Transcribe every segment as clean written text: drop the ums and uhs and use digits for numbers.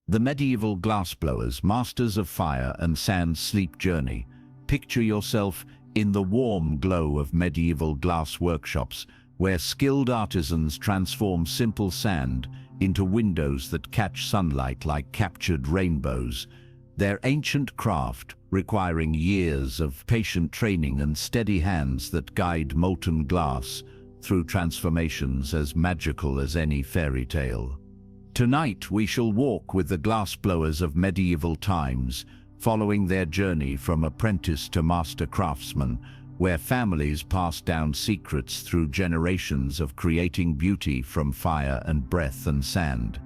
The medieval glassblowers, masters of fire and sand sleep journey. Picture yourself in the warm glow of medieval glass workshops, where skilled artisans transform simple sand into windows that catch sunlight like captured rainbows. Their ancient craft, requiring years of patient training and steady hands that guide molten glass through transformations as magical as any fairy tale. Tonight we shall walk with the glassblowers of medieval times, following their journey from apprentice to master craftsman, where families pass down secrets through generations of creating beauty from fire and breath and sand.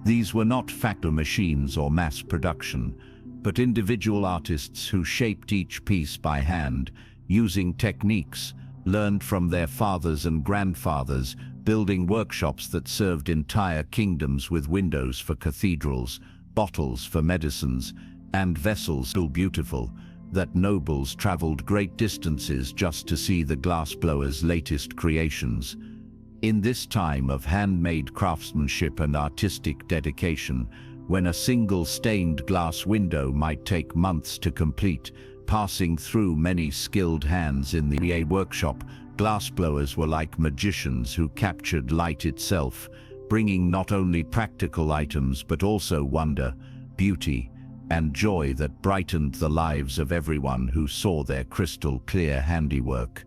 These were not factory machines or mass production, but individual artists who shaped each piece by hand, using techniques learned from their fathers and grandfathers, building workshops that served entire kingdoms with windows for cathedrals, bottles for medicines, and vessels so beautiful that nobles traveled great distances just to see the glassblowers' latest creations. In this time of handmade craftsmanship and artistic dedication, when a single stained glass window might take months to complete, passing through many skilled hands in the workshop, glassblowers were like magicians who captured light itself, bringing not only practical items but also wonder, beauty, and joy that brightened the lives of everyone who saw their crystal-clear handiwork.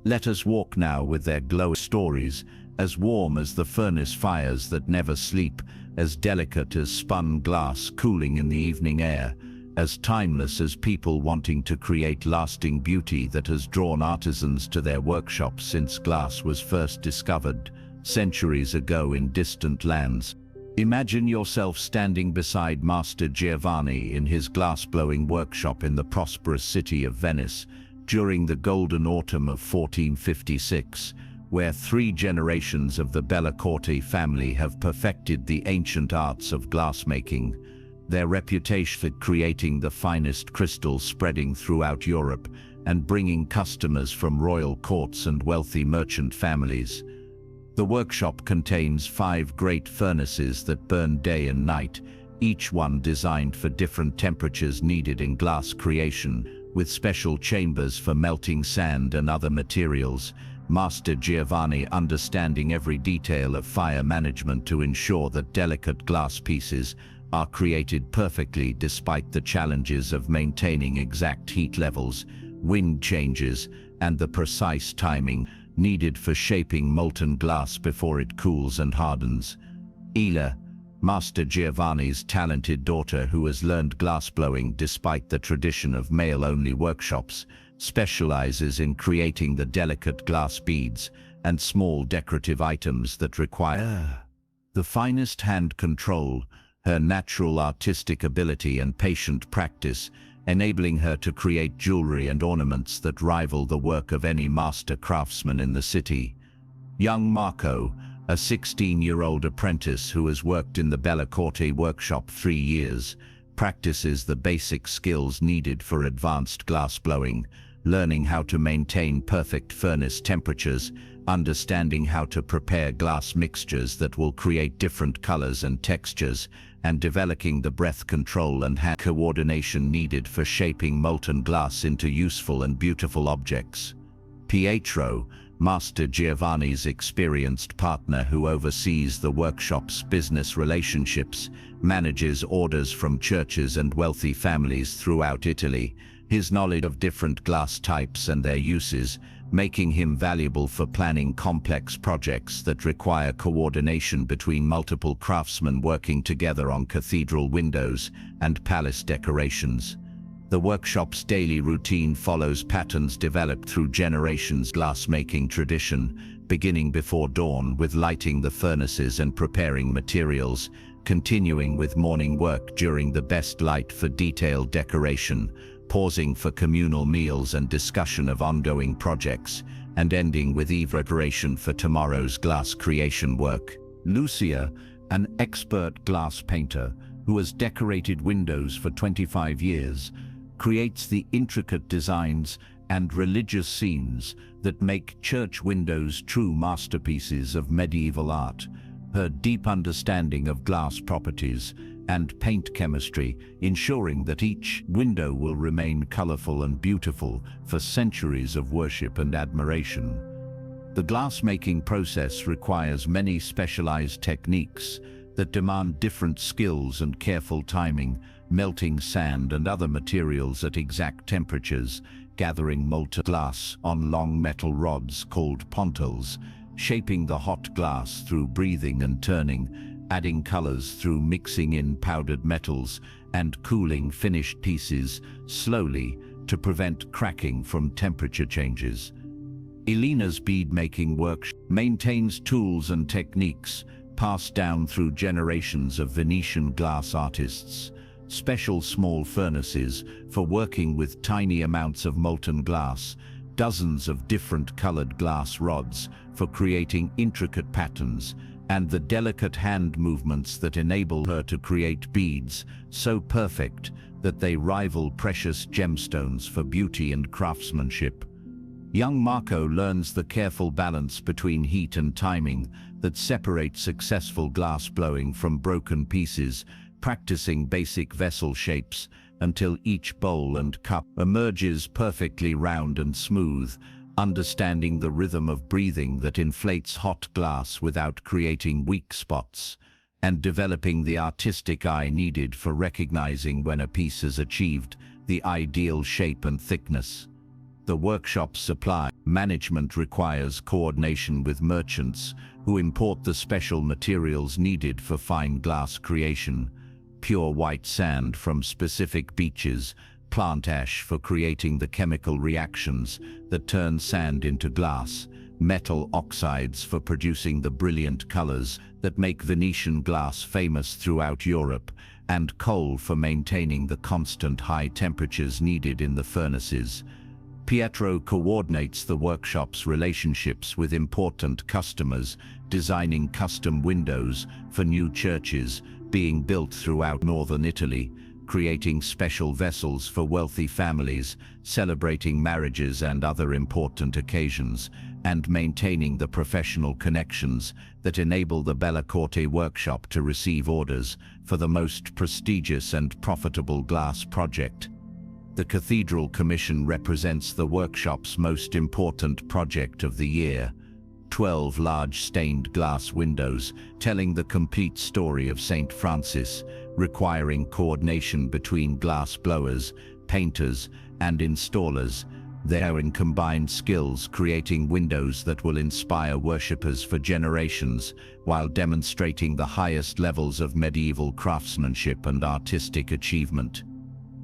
Let us walk now with their glowing stories, as warm as the furnace fires that never sleep, as delicate as spun glass cooling in the evening air, as timeless as people wanting to create lasting beauty that has drawn artisans to their workshops since glass was first discovered, centuries ago in distant lands. Imagine yourself standing beside Master Giovanni in his glass-blowing workshop in the prosperous city of Venice during the golden autumn of 1456, where 3 generations of the Bellicorti family have perfected the ancient arts of glassmaking, their reputation for creating the finest crystals spreading throughout Europe and bringing customers from royal courts and wealthy merchant families. The workshop contains 5 great furnaces that burn day and night, each one designed for different temperatures needed in glass creation, with special chambers for melting sand and other materials. Master Giovanni understanding every detail of fire management to ensure that delicate glass pieces are created perfectly despite the challenges of maintaining exact heat levels, wind changes, and the precise timing needed for shaping molten glass before it cools and hardens. Ela, Master Giovanni's talented daughter who has learned glassblowing despite the tradition of male-only workshops, specializes in creating the delicate glass beads and small decorative items that require the finest hand control, her natural artistic ability and patient practice, enabling her to create jewelry and ornaments that rival the work of any master craftsman in the city. Young Margot, a 16-year-old apprentice who has worked in the Bellicorti workshop 3 years, practices the basic skills needed for advanced glassblowing, learning how to maintain perfect furnace temperatures, understanding how to prepare glass mixtures that will create different colors and textures, and developing the breath control and hand coordination needed for shaping molten glass into useful and beautiful objects. Pietro, Master Giovanni's experienced partner who oversees the workshop's business relationships, manages orders from churches and wealthy families throughout Italy, his knowledge of different glass types and their uses, making him valuable for planning complex projects that require coordination between multiple craftsmen working together on cathedral windows and palace decorations. The workshop's daily routine follows patterns developed through generations' glassmaking tradition, beginning before dawn with lighting the furnaces and preparing materials, continuing with morning work during the best light for detailed decoration, pausing for communal meals and discussion of ongoing projects, and ending with preparation for tomorrow's glass creation work. Lucia, an expert glass painter who has decorated windows for 25 years, creates the intricate designs and religious scenes that make church windows true masterpieces of medieval art. Her deep understanding of glass properties and paint chemistry, ensuring that each window will remain colorful and beautiful for centuries of worship and admiration. The glass-making process requires many specialized techniques that demand different skills and careful timing, melting sand and other materials at exact temperatures, gathering molten glass on long metal rods called pontols, shaping the hot glass through breathing and turning, adding colors through mixing in powdered metals, and cooling finished pieces slowly to prevent cracking from temperature changes. Elena's bead-making workshop maintains tools and techniques passed down through generations of Venetian glass artists, special small furnaces for working with tiny amounts of molten glass, dozens of different colored glass rods for creating intricate patterns, and the delicate hand movements that enable her to create beads so perfect that they rival precious gemstones for beauty and craftsmanship. Young Margot learns the careful balance between heat and timing that separates successful glass blowing from broken pieces, practicing basic vessel shapes until each bowl and cup emerges perfectly round and smooth, understanding the rhythm of breathing that inflates hot glass without creating weak spots, and developing the artistic eye needed for recognizing when a piece has achieved the ideal shape and thickness. The workshop's supply management requires coordination with merchants who import the special materials needed for fine glass creation: pure white sand from specific beaches, plant ash for creating the chemical reactions that turn sand into glass, metal oxides for producing the brilliant colors that make Venetian glass famous throughout Europe, and coal for maintaining the constant high temperatures needed in the furnaces. Pietro coordinates the workshop's relationships with important customers, designing custom windows for new churches being built throughout northern Italy, creating special vessels for wealthy families, celebrating marriages and other important occasions, and maintaining the professional connections that enable the Bella Corte workshop to receive orders for the most prestigious and profitable glass project. The Cathedral Commission represents the workshop's most important project of the year: 12 large stained glass windows telling the complete story of St. Francis, requiring coordination between glass blowers, painters, and installers. They are in combined skills creating windows that will inspire worshippers for generations, while demonstrating the highest levels of medieval craftsmanship and artistic achievement.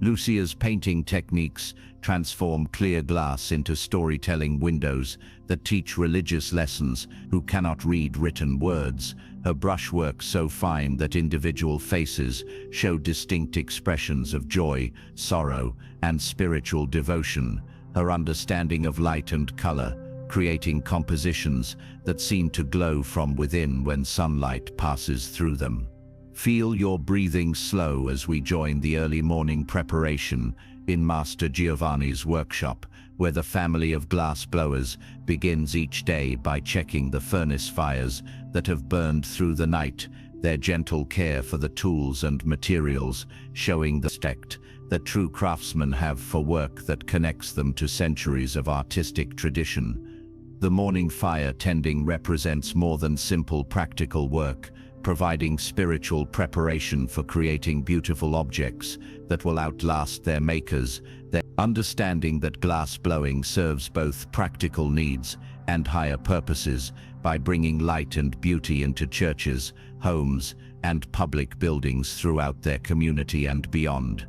Lucia's painting techniques transform clear glass into storytelling windows that teach religious lessons who cannot read written words, her brushwork so fine that individual faces show distinct expressions of joy, sorrow, and spiritual devotion, her understanding of light and color, creating compositions that seem to glow from within when sunlight passes through them. Feel your breathing slow as we join the early morning preparation in Master Giovanni's workshop, where the family of glass blowers begins each day by checking the furnace fires that have burned through the night, their gentle care for the tools and materials, showing the respect that true craftsmen have for work that connects them to centuries of artistic tradition. The morning fire tending represents more than simple practical work, providing spiritual preparation for creating beautiful objects that will outlast their makers, their understanding that glass blowing serves both practical needs and higher purposes by bringing light and beauty into churches, homes, and public buildings throughout their community and beyond.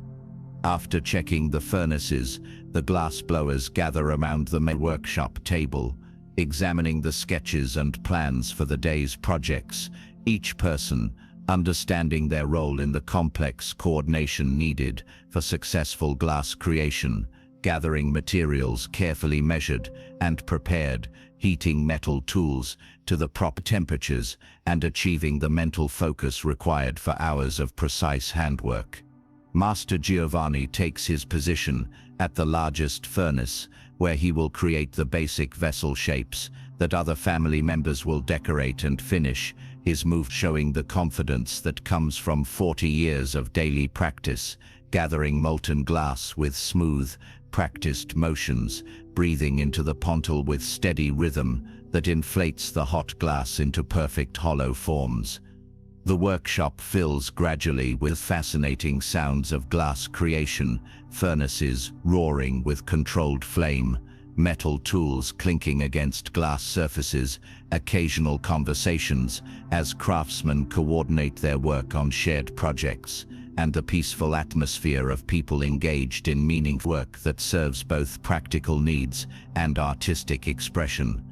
After checking the furnaces, the glass blowers gather around the main workshop table, examining the sketches and plans for the day's projects, each person understanding their role in the complex coordination needed for successful glass creation, gathering materials carefully measured and prepared, heating metal tools to the proper temperatures, and achieving the mental focus required for hours of precise handwork. Master Giovanni takes his position at the largest furnace, where he will create the basic vessel shapes that other family members will decorate and finish, his move showing the confidence that comes from 40 years of daily practice, gathering molten glass with smooth, practiced motions, breathing into the pontal with steady rhythm that inflates the hot glass into perfect hollow forms. The workshop fills gradually with fascinating sounds of glass creation, furnaces roaring with controlled flame, metal tools clinking against glass surfaces, occasional conversations as craftsmen coordinate their work on shared projects, and the peaceful atmosphere of people engaged in meaningful work that serves both practical needs and artistic expression.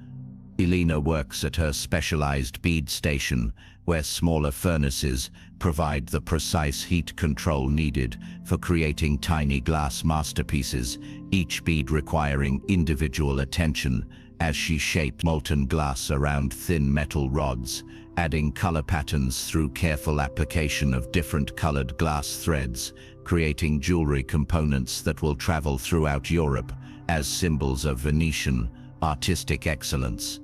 Elena works at her specialized bead station, where smaller furnaces provide the precise heat control needed for creating tiny glass masterpieces, each bead requiring individual attention as she shapes molten glass around thin metal rods, adding color patterns through careful application of different colored glass threads, creating jewelry components that will travel throughout Europe as symbols of Venetian artistic excellence.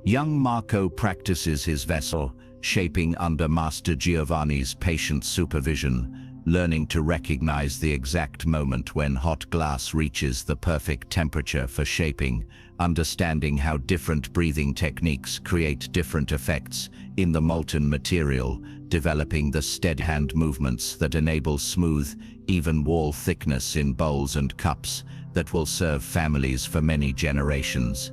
Young Marco practices his vessel, shaping under Master Giovanni's patient supervision, learning to recognize the exact moment when hot glass reaches the perfect temperature for shaping, understanding how different breathing techniques create different effects in the molten material, developing the steady hand movements that enable smooth, even wall thickness in bowls and cups that will serve families for many generations.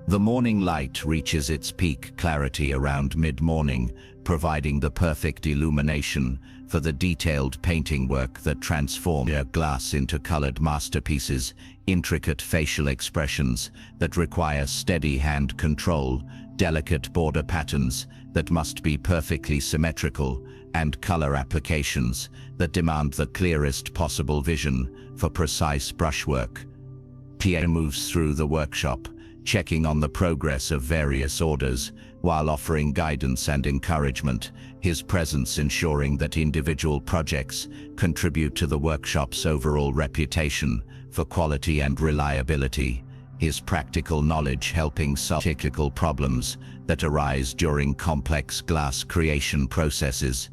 The morning light reaches its peak clarity around mid-morning, providing the perfect illumination for the detailed painting work that transforms glass into colored masterpieces, intricate facial expressions that require steady hand control, delicate border patterns that must be perfectly symmetrical, and color applications that demand the clearest possible vision for precise brushwork. Pierre moves through the workshop, checking on the progress of various orders, while offering guidance and encouragement, his presence ensuring that individual projects contribute to the workshop's overall reputation for quality and reliability, his practical knowledge helping solve technical problems that arise during complex glass creation processes.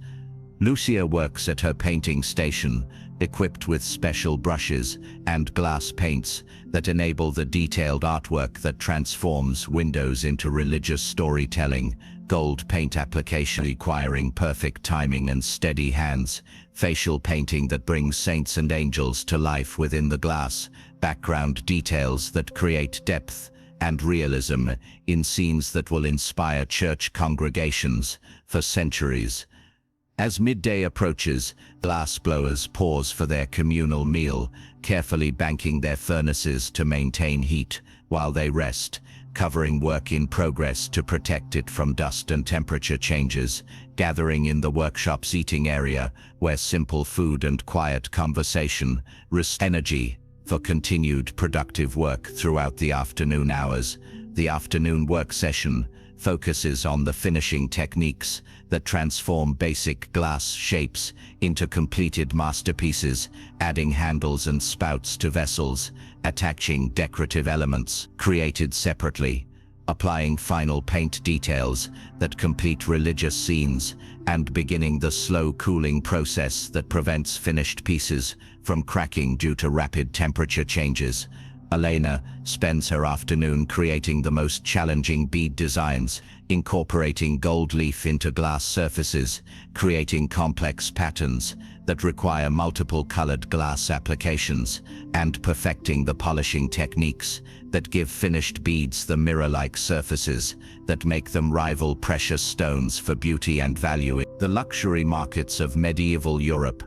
Lucia works at her painting station, equipped with special brushes and glass paints that enable the detailed artwork that transforms windows into religious storytelling, gold paint application requiring perfect timing and steady hands, facial painting that brings saints and angels to life within the glass, background details that create depth and realism in scenes that will inspire church congregations for centuries. As midday approaches, glassblowers pause for their communal meal, carefully banking their furnaces to maintain heat while they rest, covering work in progress to protect it from dust and temperature changes, gathering in the workshop's eating area where simple food and quiet conversation restore energy for continued productive work throughout the afternoon hours. The afternoon work session focuses on the finishing techniques that transform basic glass shapes into completed masterpieces, adding handles and spouts to vessels, attaching decorative elements created separately, applying final paint details that complete religious scenes, and beginning the slow cooling process that prevents finished pieces from cracking due to rapid temperature changes. Elena spends her afternoon creating the most challenging bead designs, incorporating gold leaf into glass surfaces, creating complex patterns that require multiple colored glass applications, and perfecting the polishing techniques that give finished beads the mirror-like surfaces that make them rival precious stones for beauty and value in the luxury markets of medieval Europe.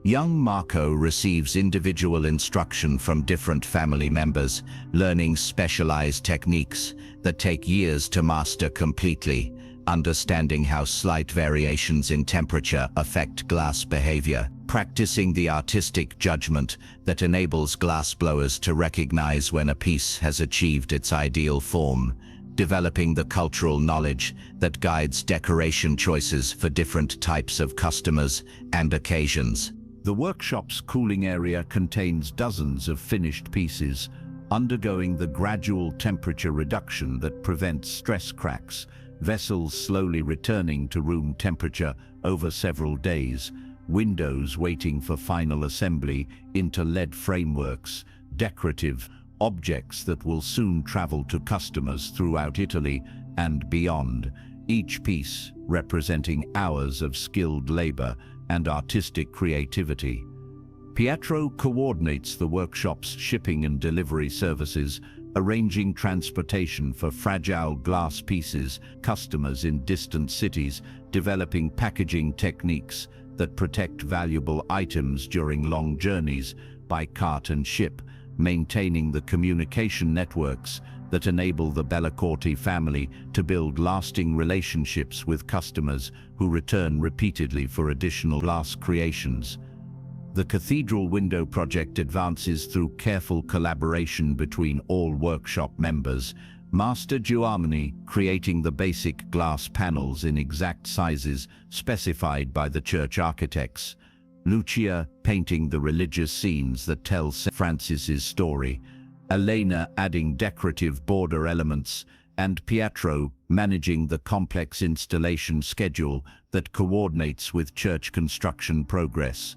Young Marco receives individual instruction from different family members, learning specialized techniques that take years to master completely, understanding how slight variations in temperature affect glass behavior, practicing the artistic judgment that enables glassblowers to recognize when a piece has achieved its ideal form, developing the cultural knowledge that guides decoration choices for different types of customers and occasions. The workshop's cooling area contains dozens of finished pieces, undergoing the gradual temperature reduction that prevents stress cracks, vessels slowly returning to room temperature over several days, windows waiting for final assembly into lead frameworks, decorative objects that will soon travel to customers throughout Italy and beyond, each piece representing hours of skilled labor and artistic creativity. Pietro coordinates the workshop's shipping and delivery services, arranging transportation for fragile glass pieces, customers in distant cities, developing packaging techniques that protect valuable items during long journeys by cart and ship, maintaining the communication networks that enable the Bellicorti family to build lasting relationships with customers who return repeatedly for additional glass creations. The cathedral window project advances through careful collaboration between all workshop members, Master Godwin creating the basic glass panels in exact sizes specified by the church architects, Lucia painting the religious scenes that tell St. Francis's story, Elena adding decorative border elements, and Pietro managing the complex installation schedule that coordinates with church construction progress.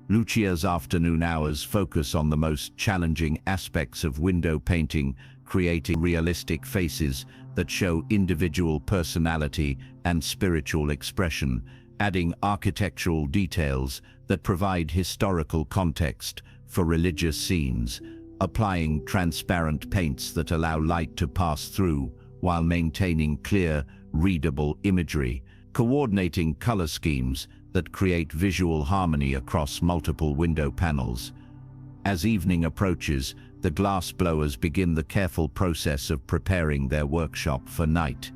Lucia's afternoon hours focus on the most challenging aspects of window painting, creating realistic faces that show individual personality and spiritual expression, adding architectural details that provide historical context for religious scenes, applying transparent paints that allow light to pass through while maintaining clear, readable imagery, coordinating color schemes that create visual harmony across multiple window panels. As evening approaches, the glass blowers begin the careful process of preparing their workshop for night,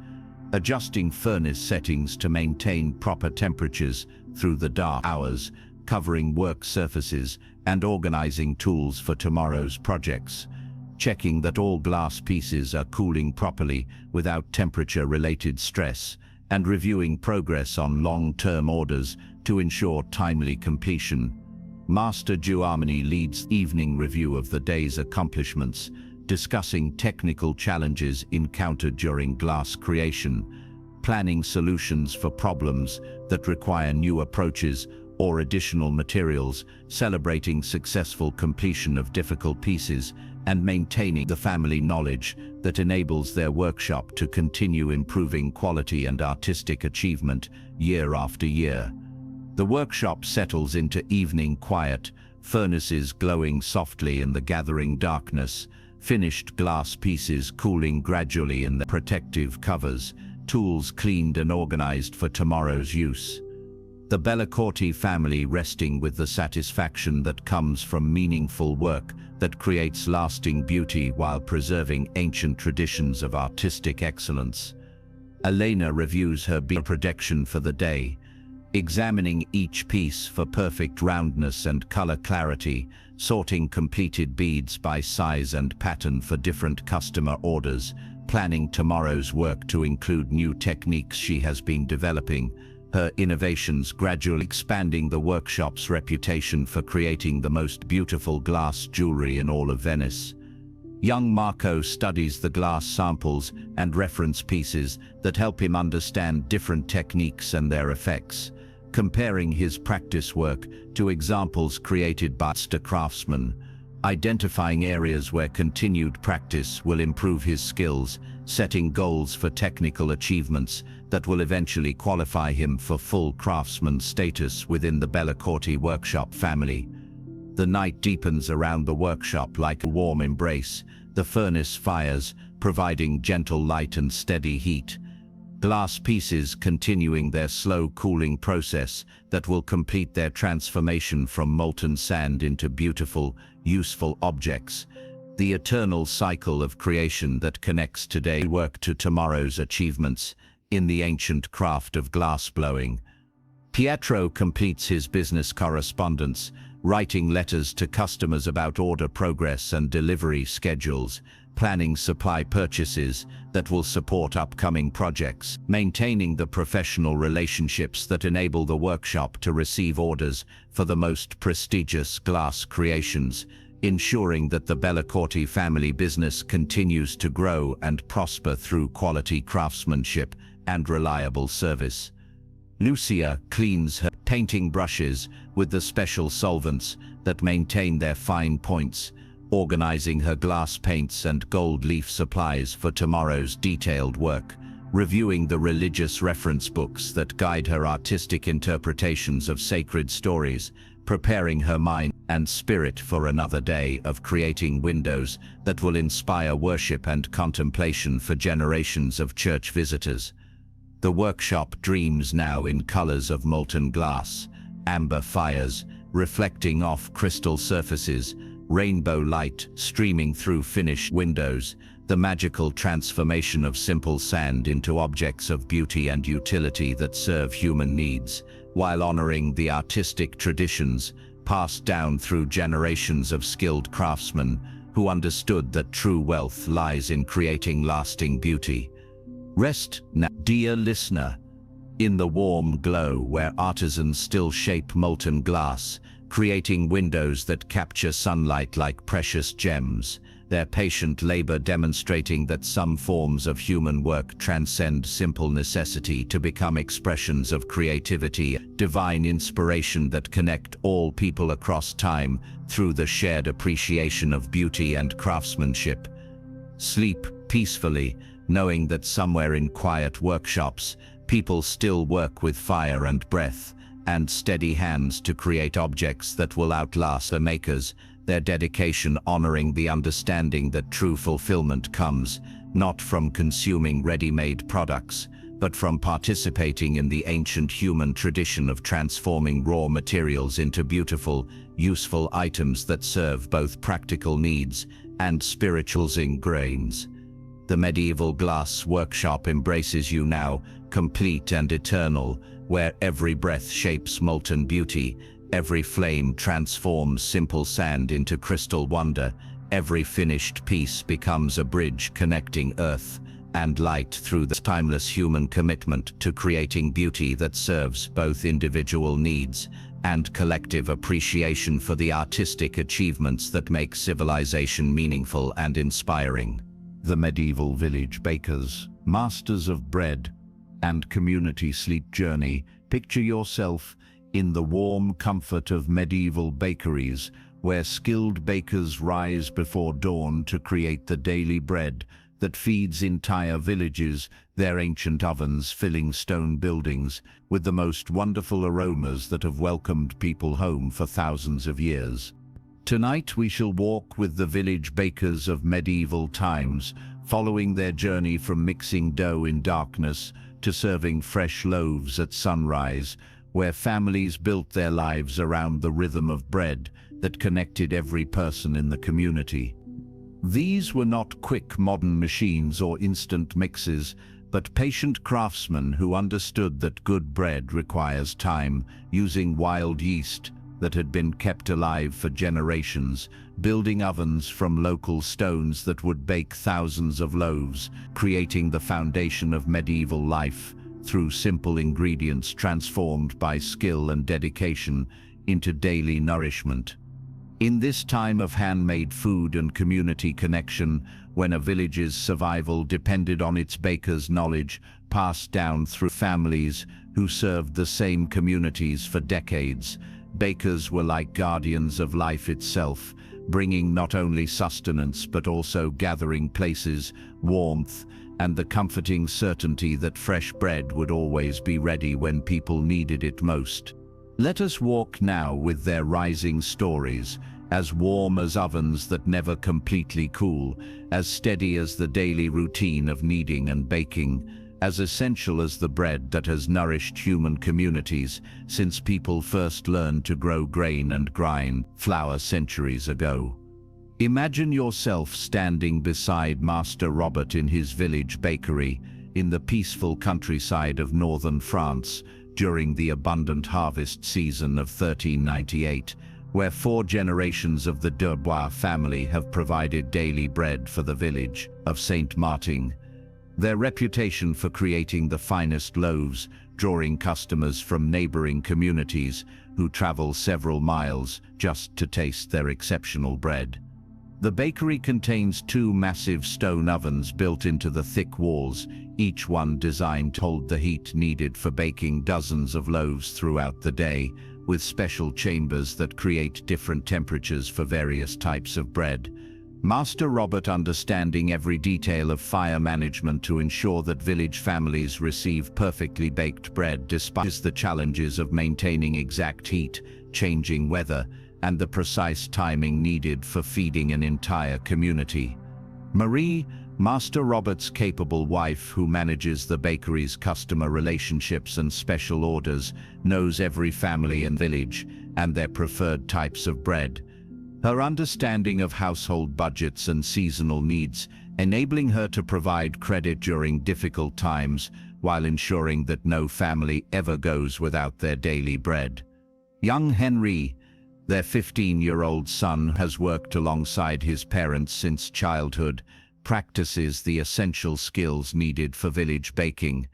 adjusting furnace settings to maintain proper temperatures through the dark hours, covering work surfaces and organizing tools for tomorrow's projects, checking that all glass pieces are cooling properly without temperature-related stress, and reviewing progress on long-term orders to ensure timely completion. Master Godwin leads evening review of the day's accomplishments, discussing technical challenges encountered during glass creation, planning solutions for problems that require new approaches or additional materials, celebrating successful completion of difficult pieces, and maintaining the family knowledge that enables their workshop to continue improving quality and artistic achievement year after year. The workshop settles into evening quiet, furnaces glowing softly in the gathering darkness, finished glass pieces cooling gradually in the protective covers, tools cleaned and organized for tomorrow's use. The Bellicorti family resting with the satisfaction that comes from meaningful work that creates lasting beauty while preserving ancient traditions of artistic excellence. Elena reviews her bead production for the day, examining each piece for perfect roundness and color clarity, sorting completed beads by size and pattern for different customer orders, planning tomorrow's work to include new techniques she has been developing, her innovations gradually expanding the workshop's reputation for creating the most beautiful glass jewelry in all of Venice. Young Margot studies the glass samples and reference pieces that help him understand different techniques and their effects, comparing his practice work to examples created by master craftsmen, identifying areas where continued practice will improve his skills, setting goals for technical achievements that will eventually qualify him for full craftsman status within the Bellicorti workshop family. The night deepens around the workshop like a warm embrace, the furnace fires, providing gentle light and steady heat. Glass pieces continuing their slow cooling process that will complete their transformation from molten sand into beautiful, useful objects. The eternal cycle of creation that connects today's work to tomorrow's achievements in the ancient craft of glass blowing. Pietro completes his business correspondence, writing letters to customers about order progress and delivery schedules, planning supply purchases that will support upcoming projects, maintaining the professional relationships that enable the workshop to receive orders for the most prestigious glass creations, ensuring that the Bellicorti family business continues to grow and prosper through quality craftsmanship and reliable service. Lucia cleans her painting brushes with the special solvents that maintain their fine points, organizing her glass paints and gold leaf supplies for tomorrow's detailed work, reviewing the religious reference books that guide her artistic interpretations of sacred stories, preparing her mind and spirit for another day of creating windows that will inspire worship and contemplation for generations of church visitors. The workshop dreams now in colors of molten glass, amber fires reflecting off crystal surfaces, rainbow light streaming through finished windows, the magical transformation of simple sand into objects of beauty and utility that serve human needs, while honoring the artistic traditions passed down through generations of skilled craftsmen who understood that true wealth lies in creating lasting beauty. Rest now, dear listener, in the warm glow where artisans still shape molten glass, creating windows that capture sunlight like precious gems, their patient labor demonstrating that some forms of human work transcend simple necessity to become expressions of creativity, divine inspiration that connect all people across time through the shared appreciation of beauty and craftsmanship. Sleep peacefully, knowing that somewhere in quiet workshops, people still work with fire and breath and steady hands to create objects that will outlast their makers, their dedication honoring the understanding that true fulfillment comes not from consuming ready-made products, but from participating in the ancient human tradition of transforming raw materials into beautiful, useful items that serve both practical needs and spiritual grains. The medieval glass workshop embraces you now, complete and eternal, where every breath shapes molten beauty, every flame transforms simple sand into crystal wonder, every finished piece becomes a bridge connecting earth and light through the timeless human commitment to creating beauty that serves both individual needs and collective appreciation for the artistic achievements that make civilization meaningful and inspiring. The medieval village bakers, masters of bread, and community sleep journey. Picture yourself in the warm comfort of medieval bakeries, where skilled bakers rise before dawn to create the daily bread that feeds entire villages, their ancient ovens filling stone buildings with the most wonderful aromas that have welcomed people home for thousands of years. Tonight we shall walk with the village bakers of medieval times, following their journey from mixing dough in darkness to serving fresh loaves at sunrise, where families built their lives around the rhythm of bread that connected every person in the community. These were not quick modern machines or instant mixes, but patient craftsmen who understood that good bread requires time, using wild yeast that had been kept alive for generations, building ovens from local stones that would bake thousands of loaves, creating the foundation of medieval life through simple ingredients transformed by skill and dedication into daily nourishment. In this time of handmade food and community connection, when a village's survival depended on its bakers' knowledge passed down through families who served the same communities for decades, bakers were like guardians of life itself, bringing not only sustenance but also gathering places, warmth, and the comforting certainty that fresh bread would always be ready when people needed it most. Let us walk now with their rising stories, as warm as ovens that never completely cool, as steady as the daily routine of kneading and baking, as essential as the bread that has nourished human communities since people first learned to grow grain and grind flour centuries ago. Imagine yourself standing beside Master Robert in his village bakery in the peaceful countryside of northern France during the abundant harvest season of 1398, where 4 generations of the Dubois family have provided daily bread for the village of Saint Martin. Their reputation for creating the finest loaves, drawing customers from neighboring communities who travel several miles just to taste their exceptional bread. The bakery contains two massive stone ovens built into the thick walls, each one designed to hold the heat needed for baking dozens of loaves throughout the day, with special chambers that create different temperatures for various types of bread. Master Robert understanding every detail of fire management to ensure that village families receive perfectly baked bread despite the challenges of maintaining exact heat, changing weather, and the precise timing needed for feeding an entire community. Marie, Master Robert's capable wife who manages the bakery's customer relationships and special orders, knows every family and village and their preferred types of bread. Her understanding of household budgets and seasonal needs, enabling her to provide credit during difficult times while ensuring that no family ever goes without their daily bread. Young Henry, their 15-year-old son, has worked alongside his parents since childhood, practices the essential skills needed for village baking,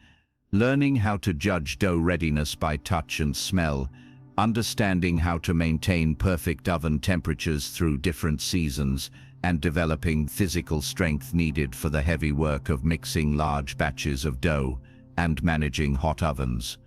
learning how to judge dough readiness by touch and smell, understanding how to maintain perfect oven temperatures through different seasons, and developing physical strength needed for the heavy work of mixing large batches of dough and managing hot ovens.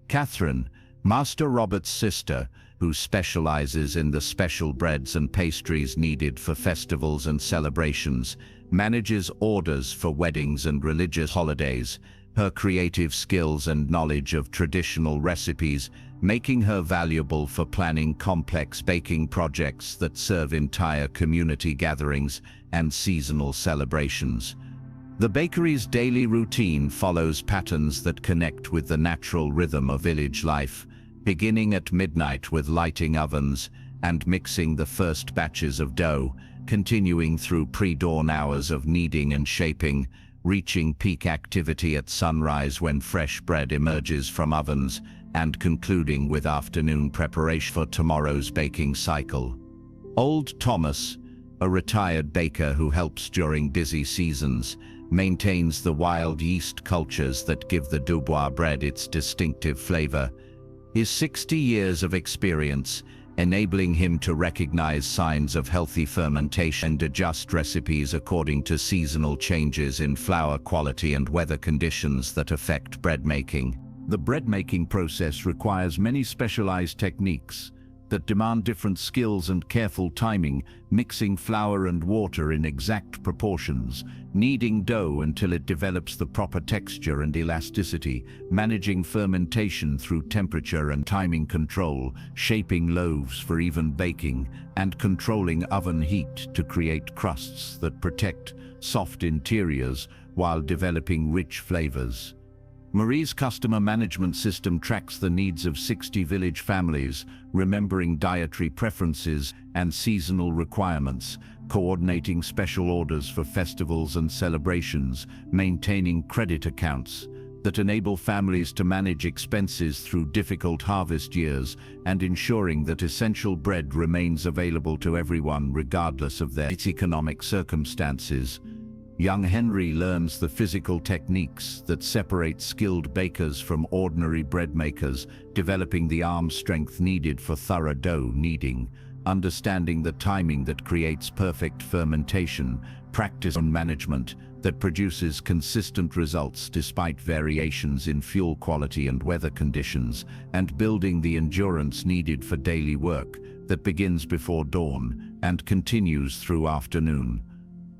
Catherine, Master Robert's sister, who specializes in the special breads and pastries needed for festivals and celebrations, manages orders for weddings and religious holidays, her creative skills and knowledge of traditional recipes making her valuable for planning complex baking projects that serve entire community gatherings and seasonal celebrations. The bakery's daily routine follows patterns that connect with the natural rhythm of village life, beginning at midnight with lighting ovens and mixing the first batches of dough, continuing through pre-dawn hours of kneading and shaping, reaching peak activity at sunrise when fresh bread emerges from ovens, and concluding with afternoon preparation for tomorrow's baking cycle. Old Thomas, a retired baker who helps during busy seasons, maintains the wild yeast cultures that give the Dubois bread its distinctive flavor. His 60 years of experience, enabling him to recognize signs of healthy fermentation and adjust recipes according to seasonal changes in flour quality and weather conditions that affect bread making. The bread-making process requires many specialized techniques that demand different skills and careful timing, mixing flour and water in exact proportions, kneading dough until it develops the proper texture and elasticity, managing fermentation through temperature and timing control, shaping loaves for even baking, and controlling oven heat to create crusts that protect soft interiors while developing rich flavors. Marie's customer management system tracks the needs of 60 village families, remembering dietary preferences and seasonal requirements, coordinating special orders for festivals and celebrations, maintaining credit accounts that enable families to manage expenses through difficult harvest years, and ensuring that essential bread remains available to everyone regardless of their economic circumstances. Young Henry learns the physical techniques that separate skilled bakers from ordinary bread makers, developing the arm strength needed for thorough dough kneading, understanding the timing that creates perfect fermentation, practice on management that produces consistent results despite variations in fuel quality and weather conditions, and building the endurance needed for daily work that begins before dawn and continues through afternoon.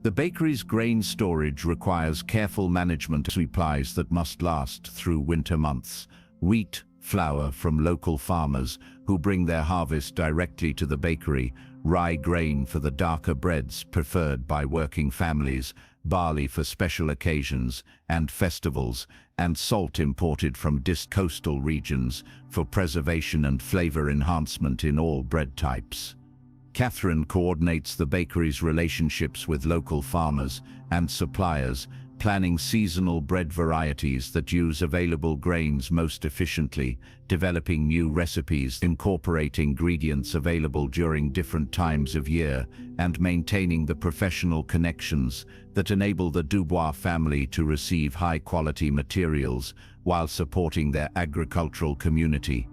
The bakery's grain storage requires careful management of supplies that must last through winter months. Wheat, flour from local farmers who bring their harvest directly to the bakery, rye grain for the darker breads preferred by working families, barley for special occasions and festivals, and salt imported from coastal regions for preservation and flavor enhancement in all bread types. Catherine coordinates the bakery's relationships with local farmers and suppliers, planning seasonal bread varieties that use available grains most efficiently, developing new recipes, incorporate ingredients available during different times of year, and maintaining the professional connections that enable the Dubois family to receive high-quality materials while supporting their agricultural community.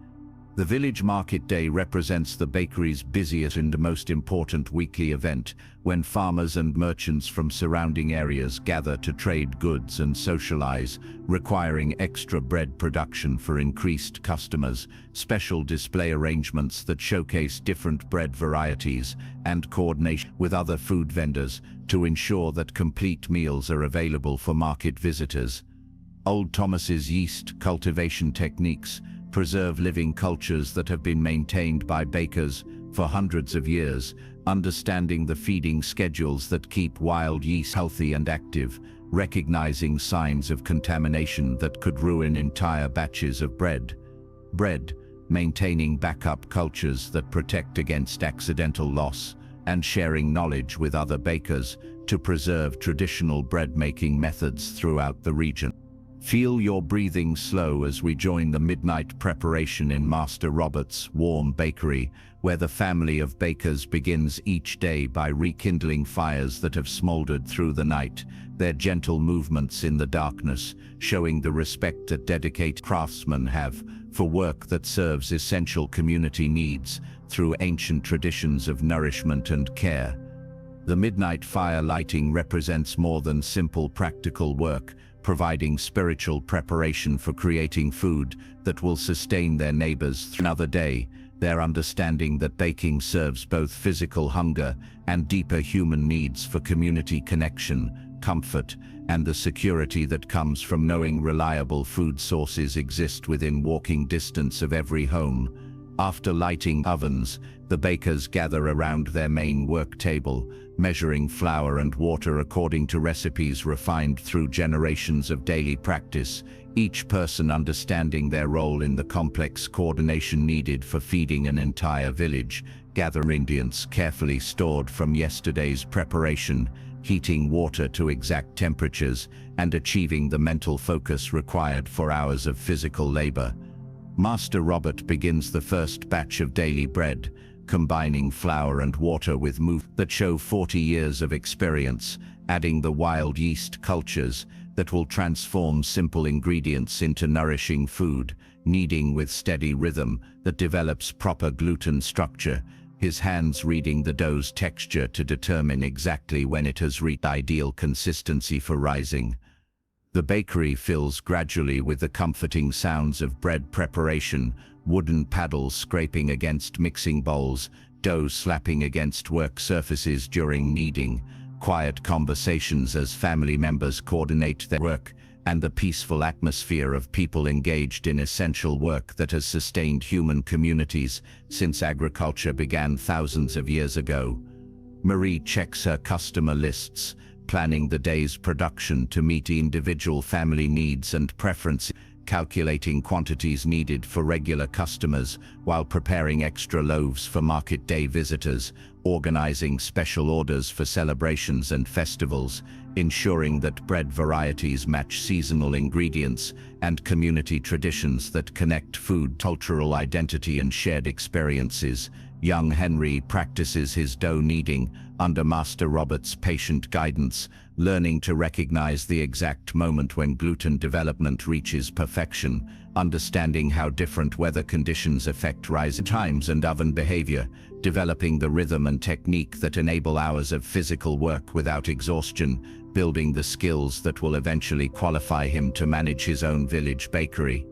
The village market day represents the bakery's busiest and most important weekly event, when farmers and merchants from surrounding areas gather to trade goods and socialize, requiring extra bread production for increased customers, special display arrangements that showcase different bread varieties, and coordination with other food vendors to ensure that complete meals are available for market visitors. Old Thomas's yeast cultivation techniques preserve living cultures that have been maintained by bakers for hundreds of years, understanding the feeding schedules that keep wild yeast healthy and active, recognizing signs of contamination that could ruin entire batches of bread. Maintaining backup cultures that protect against accidental loss, and sharing knowledge with other bakers to preserve traditional bread-making methods throughout the region. Feel your breathing slow as we join the midnight preparation in Master Robert's warm bakery, where the family of bakers begins each day by rekindling fires that have smoldered through the night, their gentle movements in the darkness showing the respect that dedicated craftsmen have for work that serves essential community needs through ancient traditions of nourishment and care. The midnight fire lighting represents more than simple practical work, providing spiritual preparation for creating food that will sustain their neighbors through another day, their understanding that baking serves both physical hunger and deeper human needs for community connection, comfort, and the security that comes from knowing reliable food sources exist within walking distance of every home. After lighting ovens, the bakers gather around their main work table, measuring flour and water according to recipes refined through generations of daily practice, each person understanding their role in the complex coordination needed for feeding an entire village. Gather ingredients carefully stored from yesterday's preparation, heating water to exact temperatures, and achieving the mental focus required for hours of physical labor. Master Robert begins the first batch of daily bread, combining flour and water with that show 40 years of experience, adding the wild yeast cultures that will transform simple ingredients into nourishing food, kneading with steady rhythm that develops proper gluten structure, his hands reading the dough's texture to determine exactly when it has reached ideal consistency for rising. The bakery fills gradually with the comforting sounds of bread preparation, wooden paddles scraping against mixing bowls, dough slapping against work surfaces during kneading, quiet conversations as family members coordinate their work, and the peaceful atmosphere of people engaged in essential work that has sustained human communities since agriculture began thousands of years ago. Marie checks her customer lists, planning the day's production to meet individual family needs and preferences, calculating quantities needed for regular customers while preparing extra loaves for market day visitors, organizing special orders for celebrations and festivals, ensuring that bread varieties match seasonal ingredients and community traditions that connect food, cultural identity, and shared experiences. Young Henry practices his dough kneading under Master Robert's patient guidance, learning to recognize the exact moment when gluten development reaches perfection, understanding how different weather conditions affect rising times and oven behavior, developing the rhythm and technique that enable hours of physical work without exhaustion, building the skills that will eventually qualify him to manage his own village bakery.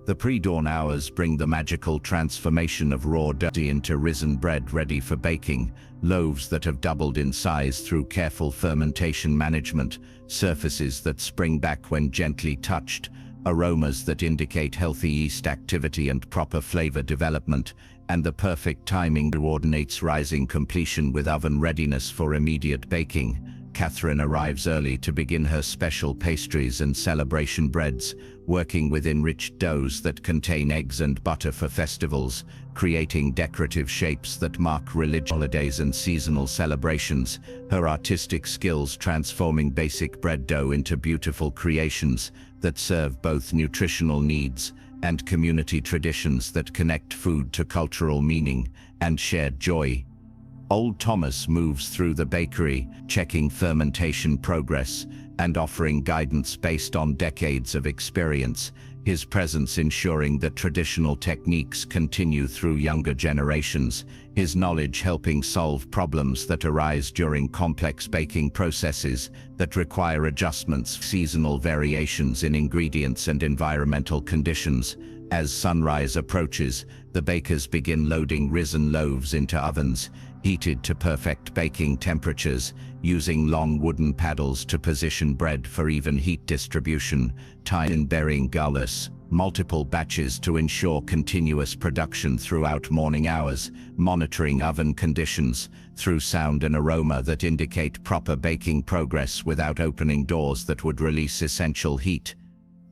The pre-dawn hours bring the magical transformation of raw dough into risen bread ready for baking, loaves that have doubled in size through careful fermentation management, surfaces that spring back when gently touched, aromas that indicate healthy yeast activity and proper flavor development, and the perfect timing coordinates rising completion with oven readiness for immediate baking. Catherine arrives early to begin her special pastries and celebration breads, working with enriched doughs that contain eggs and butter for festivals, creating decorative shapes that mark religious holidays and seasonal celebrations, her artistic skills transforming basic bread dough into beautiful creations that serve both nutritional needs and community traditions that connect food to cultural meaning and shared joy. Old Thomas moves through the bakery, checking fermentation progress and offering guidance based on decades of experience, his presence ensuring that traditional techniques continue through younger generations, his knowledge helping solve problems that arise during complex baking processes that require adjustments, seasonal variations in ingredients and environmental conditions. As sunrise approaches, the bakers begin loading risen loaves into ovens, heated to perfect baking temperatures, using long wooden paddles to position bread for even heat distribution, tie-in burying gullus, multiple batches to ensure continuous production throughout morning hours, monitoring oven conditions through sound and aroma that indicate proper baking progress without opening doors that would release essential heat.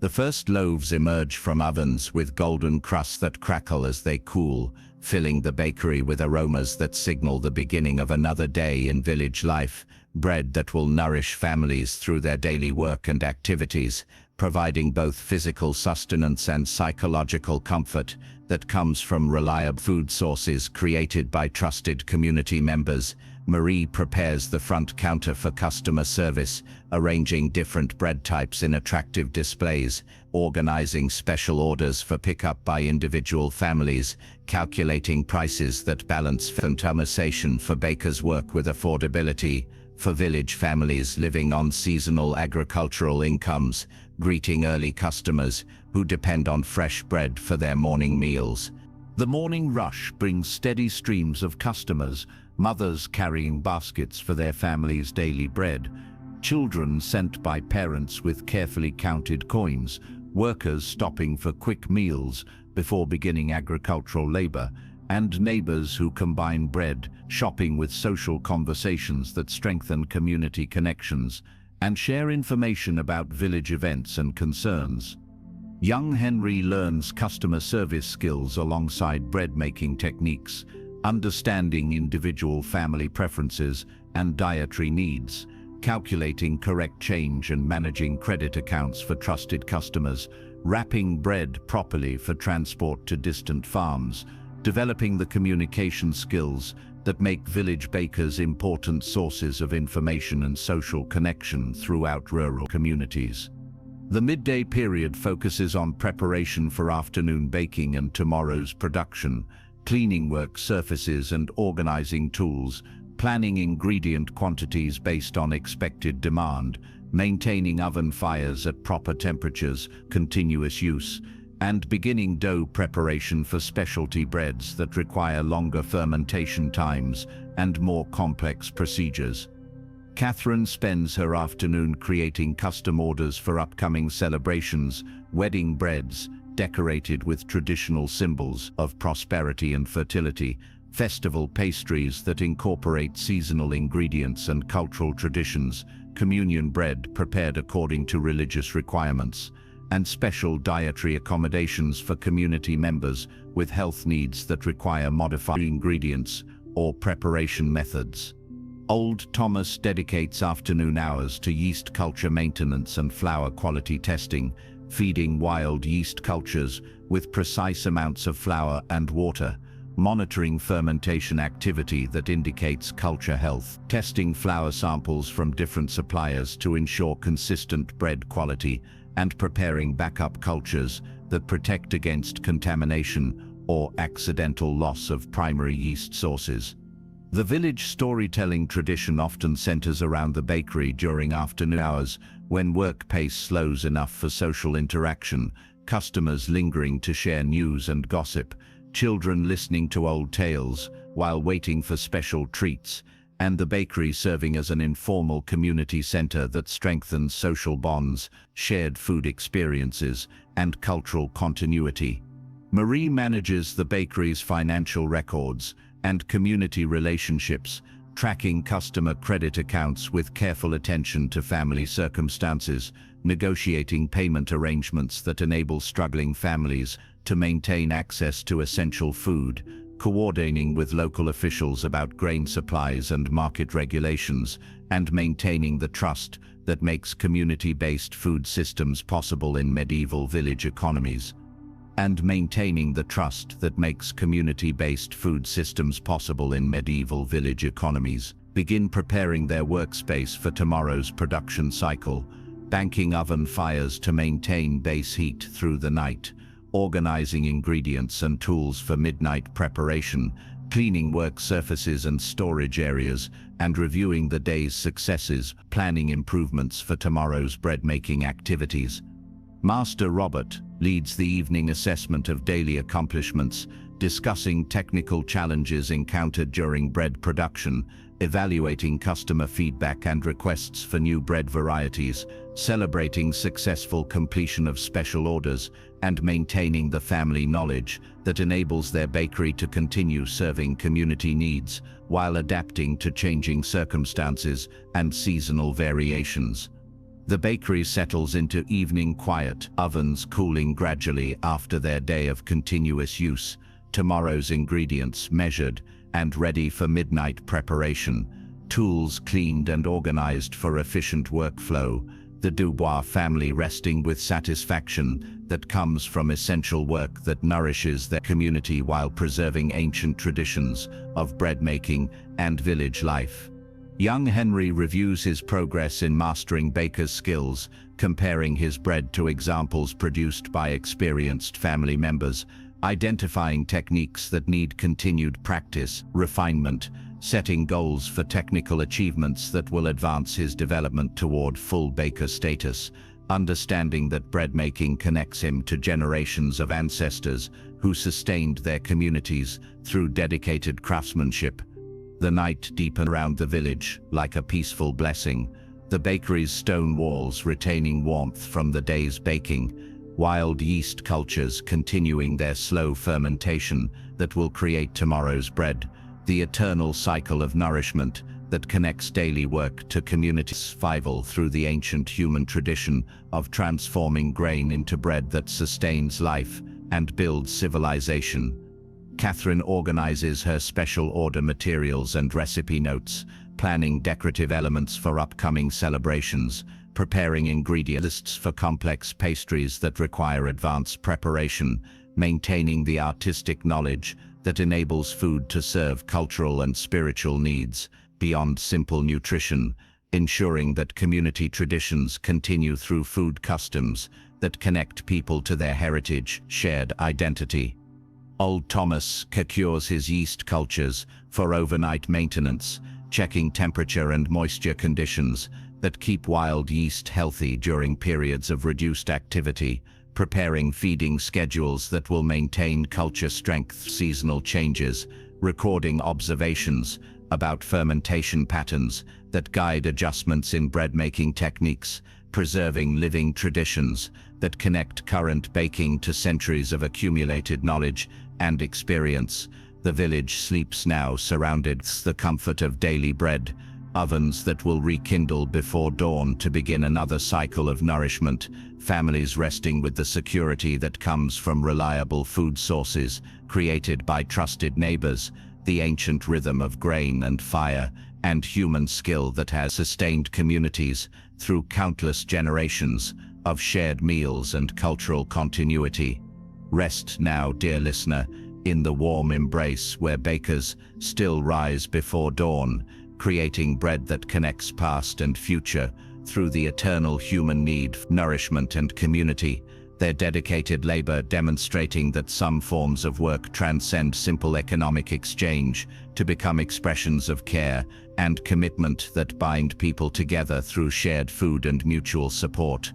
The first loaves emerge from ovens with golden crusts that crackle as they cool, filling the bakery with aromas that signal the beginning of another day in village life, bread that will nourish families through their daily work and activities, providing both physical sustenance and psychological comfort that comes from reliable food sources created by trusted community members. Marie prepares the front counter for customer service, arranging different bread types in attractive displays, organizing special orders for pickup by individual families, calculating prices that balance consumption for bakers' work with affordability for village families living on seasonal agricultural incomes, greeting early customers who depend on fresh bread for their morning meals. The morning rush brings steady streams of customers, mothers carrying baskets for their family's daily bread, children sent by parents with carefully counted coins, workers stopping for quick meals before beginning agricultural labor, and neighbors who combine bread, shopping with social conversations that strengthen community connections and share information about village events and concerns. Young Henry learns customer service skills alongside bread-making techniques, understanding individual family preferences and dietary needs, calculating correct change and managing credit accounts for trusted customers, wrapping bread properly for transport to distant farms, developing the communication skills that make village bakers important sources of information and social connection throughout rural communities. The midday period focuses on preparation for afternoon baking and tomorrow's production, cleaning work surfaces and organizing tools, planning ingredient quantities based on expected demand, maintaining oven fires at proper temperatures, continuous use, and beginning dough preparation for specialty breads that require longer fermentation times and more complex procedures. Catherine spends her afternoon creating custom orders for upcoming celebrations, wedding breads, decorated with traditional symbols of prosperity and fertility, festival pastries that incorporate seasonal ingredients and cultural traditions, communion bread prepared according to religious requirements, and special dietary accommodations for community members with health needs that require modified ingredients or preparation methods. Old Thomas dedicates afternoon hours to yeast culture maintenance and flour quality testing, feeding wild yeast cultures with precise amounts of flour and water, monitoring fermentation activity that indicates culture health, testing flour samples from different suppliers to ensure consistent bread quality, and preparing backup cultures that protect against contamination or accidental loss of primary yeast sources. The village storytelling tradition often centers around the bakery during afternoon hours when work pace slows enough for social interaction, customers lingering to share news and gossip, children listening to old tales while waiting for special treats, and the bakery serving as an informal community center that strengthens social bonds, shared food experiences, and cultural continuity. Marie manages the bakery's financial records and community relationships, tracking customer credit accounts with careful attention to family circumstances, negotiating payment arrangements that enable struggling families to maintain access to essential food, coordinating with local officials about grain supplies and market regulations, and maintaining the trust that makes community-based food systems possible in medieval village economies. Begin preparing their workspace for tomorrow's production cycle, banking oven fires to maintain base heat through the night, organizing ingredients and tools for midnight preparation, cleaning work surfaces and storage areas, and reviewing the day's successes, planning improvements for tomorrow's bread-making activities. Master Robert leads the evening assessment of daily accomplishments, discussing technical challenges encountered during bread production, evaluating customer feedback and requests for new bread varieties, celebrating successful completion of special orders, and maintaining the family knowledge that enables their bakery to continue serving community needs while adapting to changing circumstances and seasonal variations. The bakery settles into evening quiet, ovens cooling gradually after their day of continuous use, tomorrow's ingredients measured and ready for midnight preparation, tools cleaned and organized for efficient workflow, the Dubois family resting with satisfaction that comes from essential work that nourishes their community while preserving ancient traditions of bread making and village life. Young Henry reviews his progress in mastering baker's skills, comparing his bread to examples produced by experienced family members, identifying techniques that need continued practice, refinement, setting goals for technical achievements that will advance his development toward full baker status, understanding that bread making connects him to generations of ancestors who sustained their communities through dedicated craftsmanship. The night deepened around the village like a peaceful blessing, the bakery's stone walls retaining warmth from the day's baking, wild yeast cultures continuing their slow fermentation that will create tomorrow's bread, the eternal cycle of nourishment that connects daily work to community survival through the ancient human tradition of transforming grain into bread that sustains life and builds civilization. Catherine organizes her special order materials and recipe notes, planning decorative elements for upcoming celebrations, preparing ingredient lists for complex pastries that require advanced preparation, maintaining the artistic knowledge that enables food to serve cultural and spiritual needs beyond simple nutrition, ensuring that community traditions continue through food customs that connect people to their heritage, shared identity. Old Thomas cures his yeast cultures for overnight maintenance, checking temperature and moisture conditions that keep wild yeast healthy during periods of reduced activity, preparing feeding schedules that will maintain culture strength, seasonal changes, recording observations about fermentation patterns that guide adjustments in bread-making techniques, preserving living traditions that connect current baking to centuries of accumulated knowledge and experience. The village sleeps now surrounded by the comfort of daily bread, ovens that will rekindle before dawn to begin another cycle of nourishment, families resting with the security that comes from reliable food sources created by trusted neighbors, the ancient rhythm of grain and fire, and human skill that has sustained communities through countless generations of shared meals and cultural continuity. Rest now, dear listener, in the warm embrace where bakers still rise before dawn, creating bread that connects past and future through the eternal human need for nourishment and community, their dedicated labor demonstrating that some forms of work transcend simple economic exchange to become expressions of care and commitment that bind people together through shared food and mutual support.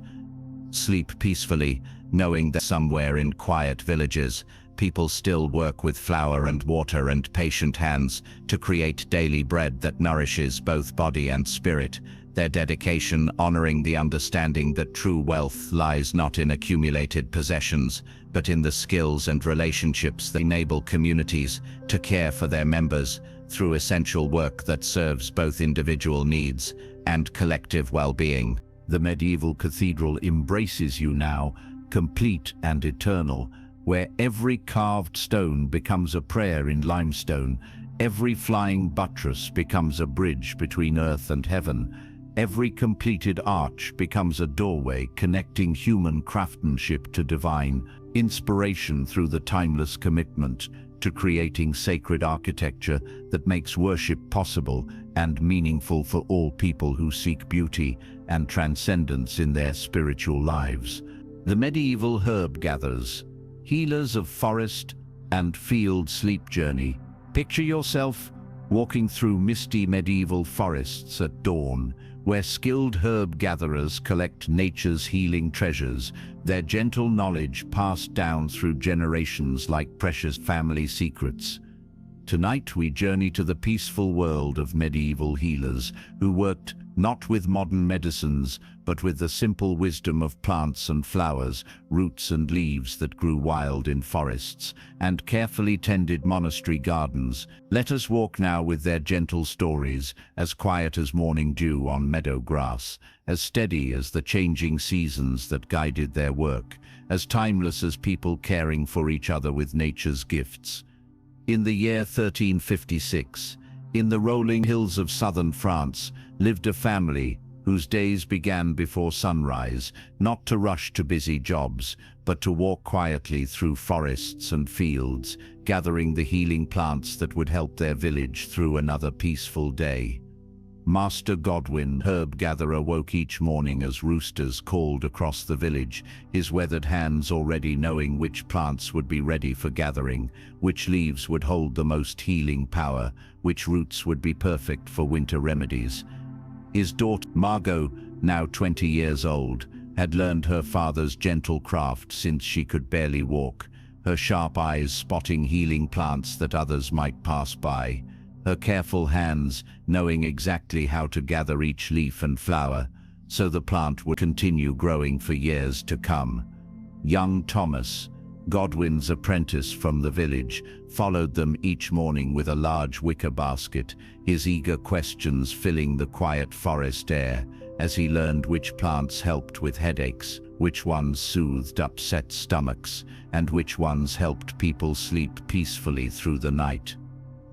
Sleep peacefully, knowing that somewhere in quiet villages, people still work with flour and water and patient hands to create daily bread that nourishes both body and spirit, their dedication honoring the understanding that true wealth lies not in accumulated possessions, but in the skills and relationships that enable communities to care for their members through essential work that serves both individual needs and collective well-being. The medieval cathedral embraces you now, complete and eternal, where every carved stone becomes a prayer in limestone, every flying buttress becomes a bridge between earth and heaven, every completed arch becomes a doorway connecting human craftsmanship to divine inspiration through the timeless commitment to creating sacred architecture that makes worship possible and meaningful for all people who seek beauty and transcendence in their spiritual lives. The medieval herb gatherers, healers of forest and field sleep journey. Picture yourself walking through misty medieval forests at dawn, where skilled herb gatherers collect nature's healing treasures, their gentle knowledge passed down through generations like precious family secrets. Tonight we journey to the peaceful world of medieval healers who worked not with modern medicines, but with the simple wisdom of plants and flowers, roots and leaves that grew wild in forests, and carefully tended monastery gardens. Let us walk now with their gentle stories, as quiet as morning dew on meadow grass, as steady as the changing seasons that guided their work, as timeless as people caring for each other with nature's gifts. In the year 1356, in the rolling hills of southern France, lived a family whose days began before sunrise, not to rush to busy jobs, but to walk quietly through forests and fields, gathering the healing plants that would help their village through another peaceful day. Master Godwin, herb gatherer, woke each morning as roosters called across the village, his weathered hands already knowing which plants would be ready for gathering, which leaves would hold the most healing power, which roots would be perfect for winter remedies. His daughter, Margot, now 20 years old, had learned her father's gentle craft since she could barely walk, her sharp eyes spotting healing plants that others might pass by, her careful hands knowing exactly how to gather each leaf and flower, so the plant would continue growing for years to come. Young Thomas, Godwin's apprentice from the village, followed them each morning with a large wicker basket, his eager questions filling the quiet forest air as he learned which plants helped with headaches, which ones soothed upset stomachs, and which ones helped people sleep peacefully through the night.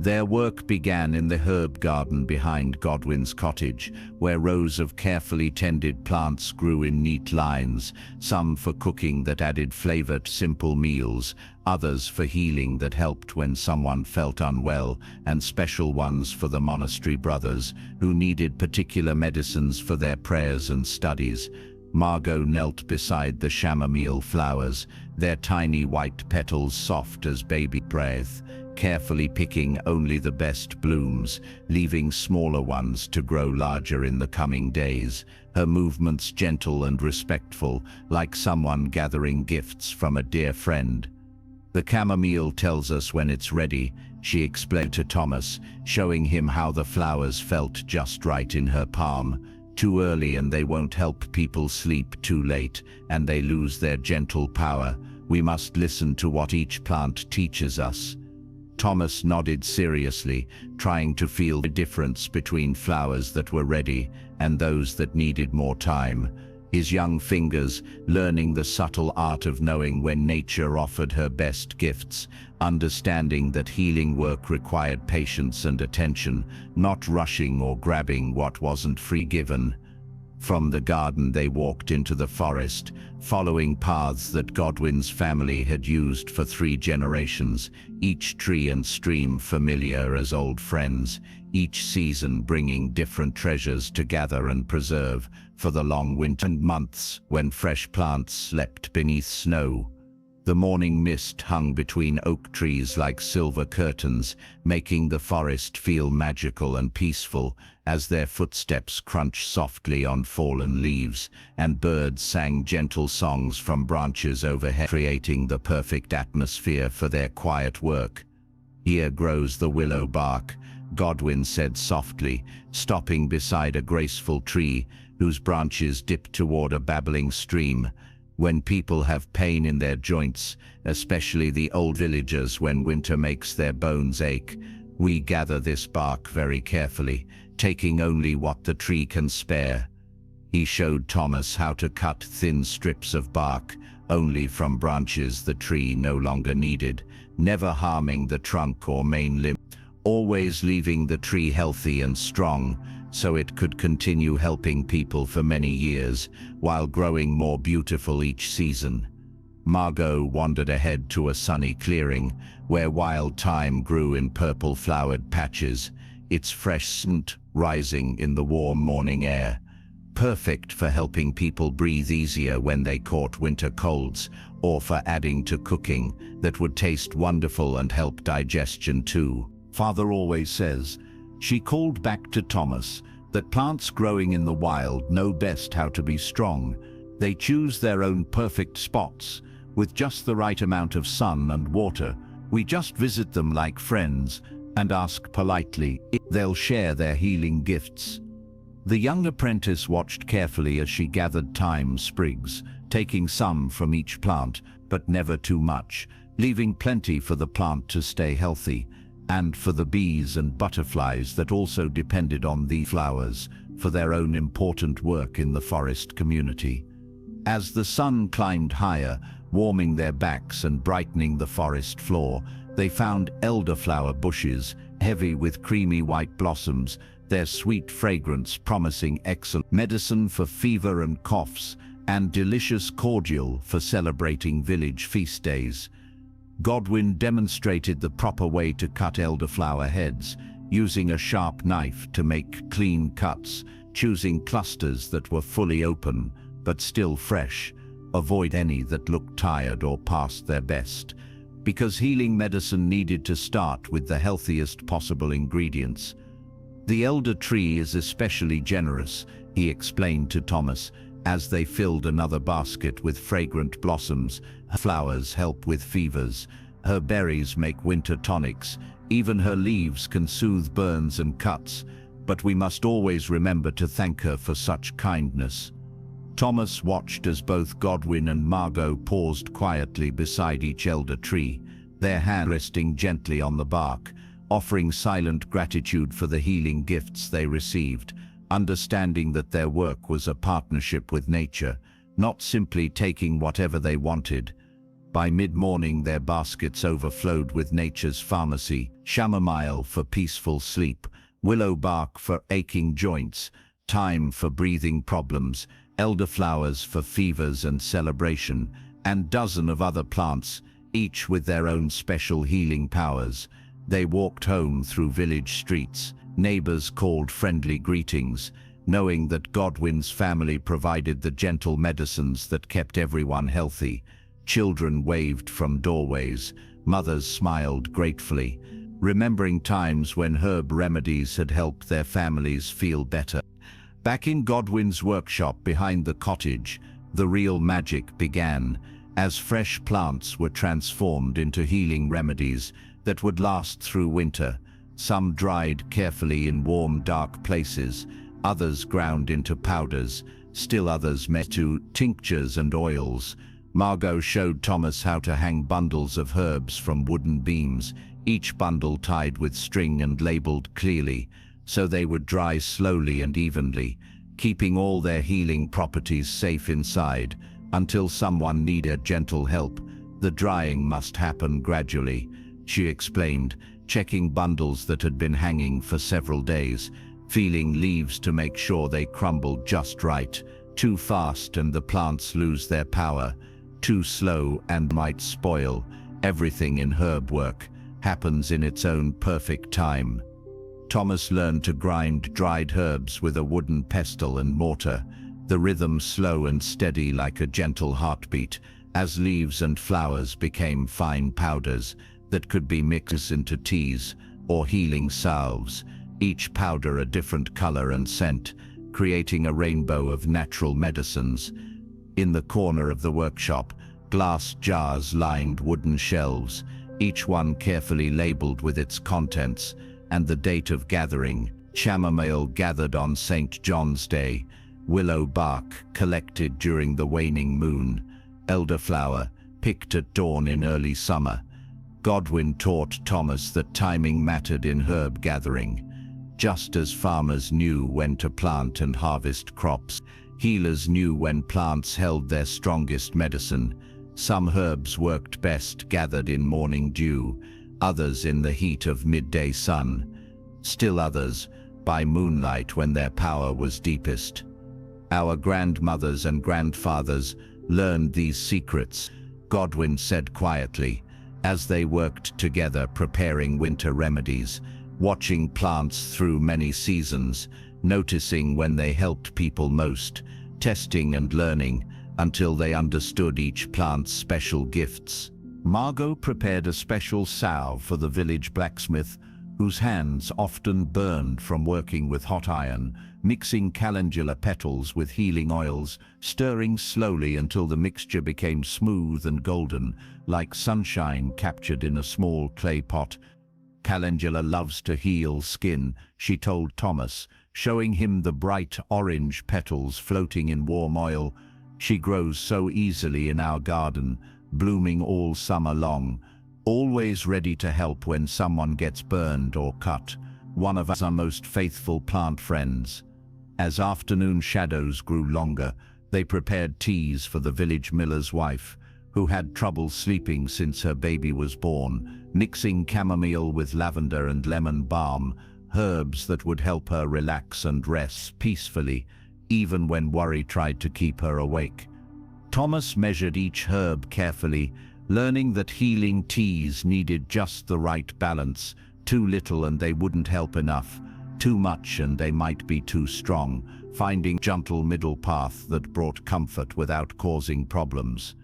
Their work began in the herb garden behind Godwin's cottage, where rows of carefully tended plants grew in neat lines, some for cooking that added flavor to simple meals, others for healing that helped when someone felt unwell, and special ones for the monastery brothers, who needed particular medicines for their prayers and studies. Margot knelt beside the chamomile flowers, their tiny white petals soft as baby breath, carefully picking only the best blooms, leaving smaller ones to grow larger in the coming days, her movements gentle and respectful, like someone gathering gifts from a dear friend. "The chamomile tells us when it's ready," she explained to Thomas, showing him how the flowers felt just right in her palm. "Too early and they won't help people sleep, too late and they lose their gentle power. We must listen to what each plant teaches us." Thomas nodded seriously, trying to feel the difference between flowers that were ready and those that needed more time. His young fingers learning the subtle art of knowing when nature offered her best gifts, understanding that healing work required patience and attention, not rushing or grabbing what wasn't free given. From the garden they walked into the forest, following paths that Godwin's family had used for 3 generations, each tree and stream familiar as old friends, each season bringing different treasures to gather and preserve for the long winter months when fresh plants slept beneath snow. The morning mist hung between oak trees like silver curtains, making the forest feel magical and peaceful as their footsteps crunched softly on fallen leaves, and birds sang gentle songs from branches overhead, creating the perfect atmosphere for their quiet work. "Here grows the willow bark," Godwin said softly, stopping beside a graceful tree whose branches dipped toward a babbling stream. "When people have pain in their joints, especially the old villagers when winter makes their bones ache, we gather this bark very carefully, taking only what the tree can spare." He showed Thomas how to cut thin strips of bark, only from branches the tree no longer needed, never harming the trunk or main limb, always leaving the tree healthy and strong, so it could continue helping people for many years, while growing more beautiful each season. Margot wandered ahead to a sunny clearing where wild thyme grew in purple-flowered patches, its fresh scent rising in the warm morning air. Perfect for helping people breathe easier when they caught winter colds, or for adding to cooking that would taste wonderful and help digestion too. Father always says, she called back to Thomas, that plants growing in the wild know best how to be strong. They choose their own perfect spots, with just the right amount of sun and water. We just visit them like friends and ask politely if they'll share their healing gifts. The young apprentice watched carefully as she gathered thyme sprigs, taking some from each plant, but never too much, leaving plenty for the plant to stay healthy, and for the bees and butterflies that also depended on the flowers for their own important work in the forest community. As the sun climbed higher, warming their backs and brightening the forest floor, they found elderflower bushes, heavy with creamy white blossoms, their sweet fragrance promising excellent medicine for fever and coughs, and delicious cordial for celebrating village feast days. Godwin demonstrated the proper way to cut elderflower heads, using a sharp knife to make clean cuts, choosing clusters that were fully open but still fresh. Avoid any that looked tired or past their best, because healing medicine needed to start with the healthiest possible ingredients. The elder tree is especially generous, he explained to Thomas, as they filled another basket with fragrant blossoms. Her flowers help with fevers, her berries make winter tonics, even her leaves can soothe burns and cuts, but we must always remember to thank her for such kindness. Thomas watched as both Godwin and Margot paused quietly beside each elder tree, their hand resting gently on the bark, offering silent gratitude for the healing gifts they received, understanding that their work was a partnership with nature, not simply taking whatever they wanted. By mid-morning, their baskets overflowed with nature's pharmacy: chamomile for peaceful sleep, willow bark for aching joints, thyme for breathing problems, elderflowers for fevers and celebration, and dozen of other plants, each with their own special healing powers. They walked home through village streets. Neighbors called friendly greetings, knowing that Godwin's family provided the gentle medicines that kept everyone healthy. Children waved from doorways, mothers smiled gratefully, remembering times when herb remedies had helped their families feel better. Back in Godwin's workshop behind the cottage, the real magic began, as fresh plants were transformed into healing remedies that would last through winter. Some dried carefully in warm, dark places, others ground into powders, still others made into tinctures and oils. Margot showed Thomas how to hang bundles of herbs from wooden beams, each bundle tied with string and labeled clearly, so they would dry slowly and evenly, keeping all their healing properties safe inside. Until someone needed gentle help, the drying must happen gradually, she explained, checking bundles that had been hanging for several days, feeling leaves to make sure they crumbled just right. Too fast and the plants lose their power. Too slow and might spoil. Everything in herb work happens in its own perfect time. Thomas learned to grind dried herbs with a wooden pestle and mortar, the rhythm slow and steady like a gentle heartbeat, as leaves and flowers became fine powders that could be mixed into teas or healing salves, each powder a different color and scent, creating a rainbow of natural medicines. In the corner of the workshop, glass jars lined wooden shelves, each one carefully labeled with its contents and the date of gathering. Chamomile gathered on St. John's Day, willow bark collected during the waning moon, elderflower picked at dawn in early summer. Godwin taught Thomas that timing mattered in herb gathering. Just as farmers knew when to plant and harvest crops, healers knew when plants held their strongest medicine. Some herbs worked best gathered in morning dew, others in the heat of midday sun, still others by moonlight when their power was deepest. Our grandmothers and grandfathers learned these secrets, Godwin said quietly, as they worked together preparing winter remedies, watching plants through many seasons, noticing when they helped people most, testing and learning until they understood each plant's special gifts. Margot prepared a special salve for the village blacksmith, whose hands often burned from working with hot iron, mixing calendula petals with healing oils, stirring slowly until the mixture became smooth and golden, like sunshine captured in a small clay pot. Calendula loves to heal skin, she told Thomas, showing him the bright orange petals floating in warm oil. She grows so easily in our garden, blooming all summer long, always ready to help when someone gets burned or cut, one of our most faithful plant friends. As afternoon shadows grew longer, they prepared teas for the village miller's wife, who had trouble sleeping since her baby was born, mixing chamomile with lavender and lemon balm, herbs that would help her relax and rest peacefully, even when worry tried to keep her awake. Thomas measured each herb carefully, learning that healing teas needed just the right balance. Too little and they wouldn't help enough, too much and they might be too strong, finding a gentle middle path that brought comfort without causing problems.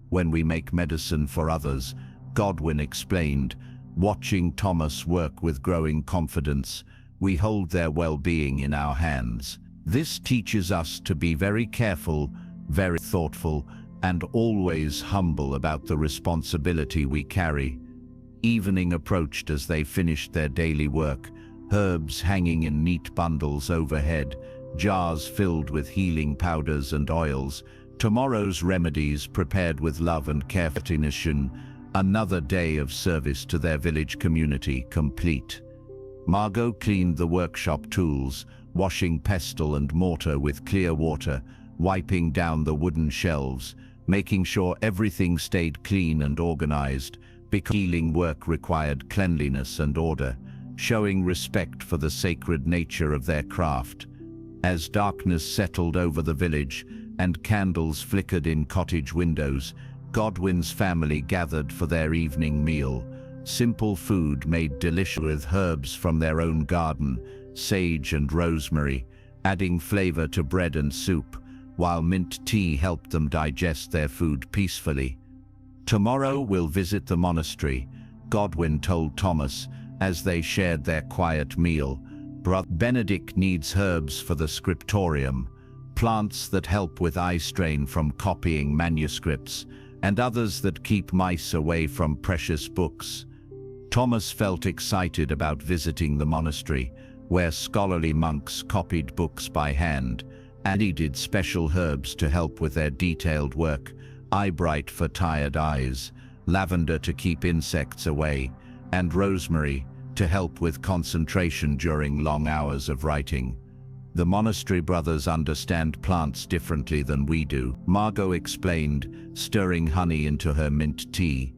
When we make medicine for others, Godwin explained, watching Thomas work with growing confidence, we hold their well-being in our hands. This teaches us to be very careful, very thoughtful, and always humble about the responsibility we carry. Evening approached as they finished their daily work, herbs hanging in neat bundles overhead, jars filled with healing powders and oils, tomorrow's remedies prepared with love and care. Another day of service to their village community complete. Margot cleaned the workshop tools, washing pestle and mortar with clear water, wiping down the wooden shelves, making sure everything stayed clean and organized, because healing work required cleanliness and order, showing respect for the sacred nature of their craft. As darkness settled over the village and candles flickered in cottage windows, Godwin's family gathered for their evening meal. Simple food made delicious with herbs from their own garden, sage and rosemary, adding flavor to bread and soup, while mint tea helped them digest their food peacefully. Tomorrow we'll visit the monastery, Godwin told Thomas as they shared their quiet meal. Brother Benedict needs herbs for the scriptorium, plants that help with eye strain from copying manuscripts, and others that keep mice away from precious books. Thomas felt excited about visiting the monastery, where scholarly monks copied books by hand, and needed special herbs to help with their detailed work, eyebright for tired eyes, lavender to keep insects away, and rosemary to help with concentration during long hours of writing. The monastery brothers understand plants differently than we do, Margot explained, stirring honey into her mint tea.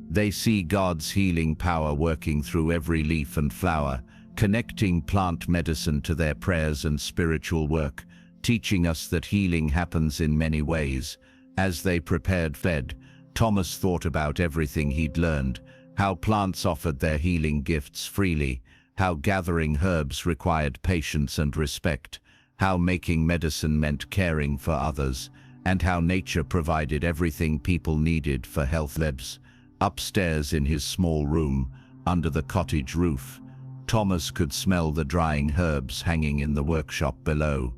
They see God's healing power working through every leaf and flower, connecting plant medicine to their prayers and spiritual work, teaching us that healing happens in many ways. As they prepared food, Thomas thought about everything he'd learned, how plants offered their healing gifts freely, how gathering herbs required patience and respect, how making medicine meant caring for others, and how nature provided everything people needed for health. Upstairs in his small room, under the cottage roof, Thomas could smell the drying herbs hanging in the workshop below,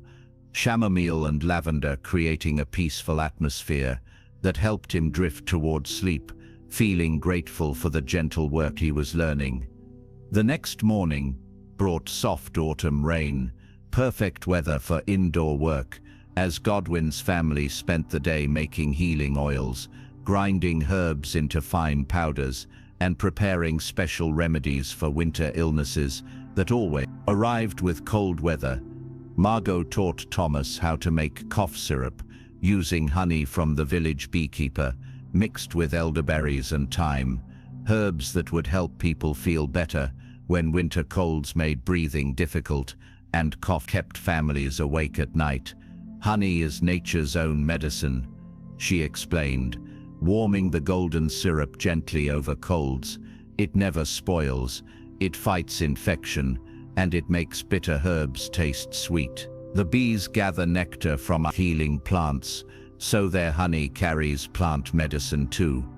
chamomile and lavender creating a peaceful atmosphere that helped him drift toward sleep, feeling grateful for the gentle work he was learning. The next morning brought soft autumn rain, perfect weather for indoor work, as Godwin's family spent the day making healing oils, grinding herbs into fine powders, and preparing special remedies for winter illnesses that always arrived with cold weather. Margot taught Thomas how to make cough syrup, using honey from the village beekeeper, mixed with elderberries and thyme, herbs that would help people feel better when winter colds made breathing difficult and cough kept families awake at night. Honey is nature's own medicine, she explained, warming the golden syrup gently over colds. It never spoils, it fights infection, and it makes bitter herbs taste sweet. The bees gather nectar from healing plants, so their honey carries plant medicine too.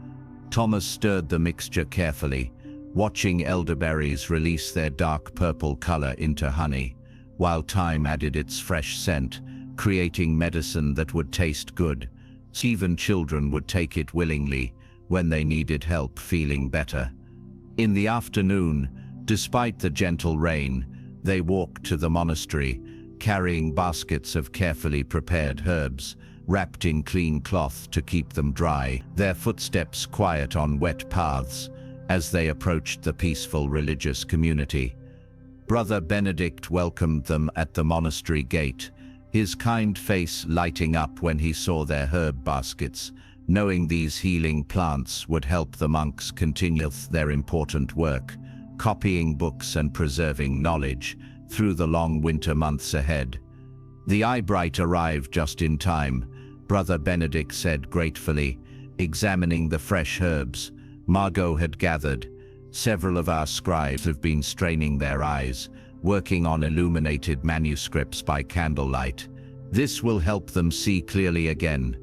Thomas stirred the mixture carefully, watching elderberries release their dark purple color into honey, while thyme added its fresh scent, creating medicine that would taste good. Even children would take it willingly when they needed help feeling better. In the afternoon, despite the gentle rain, they walked to the monastery, carrying baskets of carefully prepared herbs, wrapped in clean cloth to keep them dry, their footsteps quiet on wet paths as they approached the peaceful religious community. Brother Benedict welcomed them at the monastery gate, his kind face lighting up when he saw their herb baskets, knowing these healing plants would help the monks continue their important work, copying books and preserving knowledge through the long winter months ahead. The Eyebright arrived just in time, Brother Benedict said gratefully, examining the fresh herbs Margot had gathered. Several of our scribes have been straining their eyes, working on illuminated manuscripts by candlelight. This will help them see clearly again.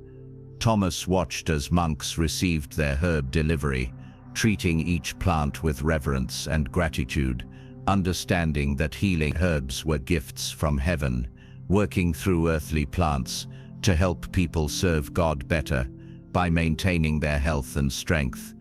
Thomas watched as monks received their herb delivery, treating each plant with reverence and gratitude, understanding that healing herbs were gifts from heaven, working through earthly plants to help people serve God better by maintaining their health and strength.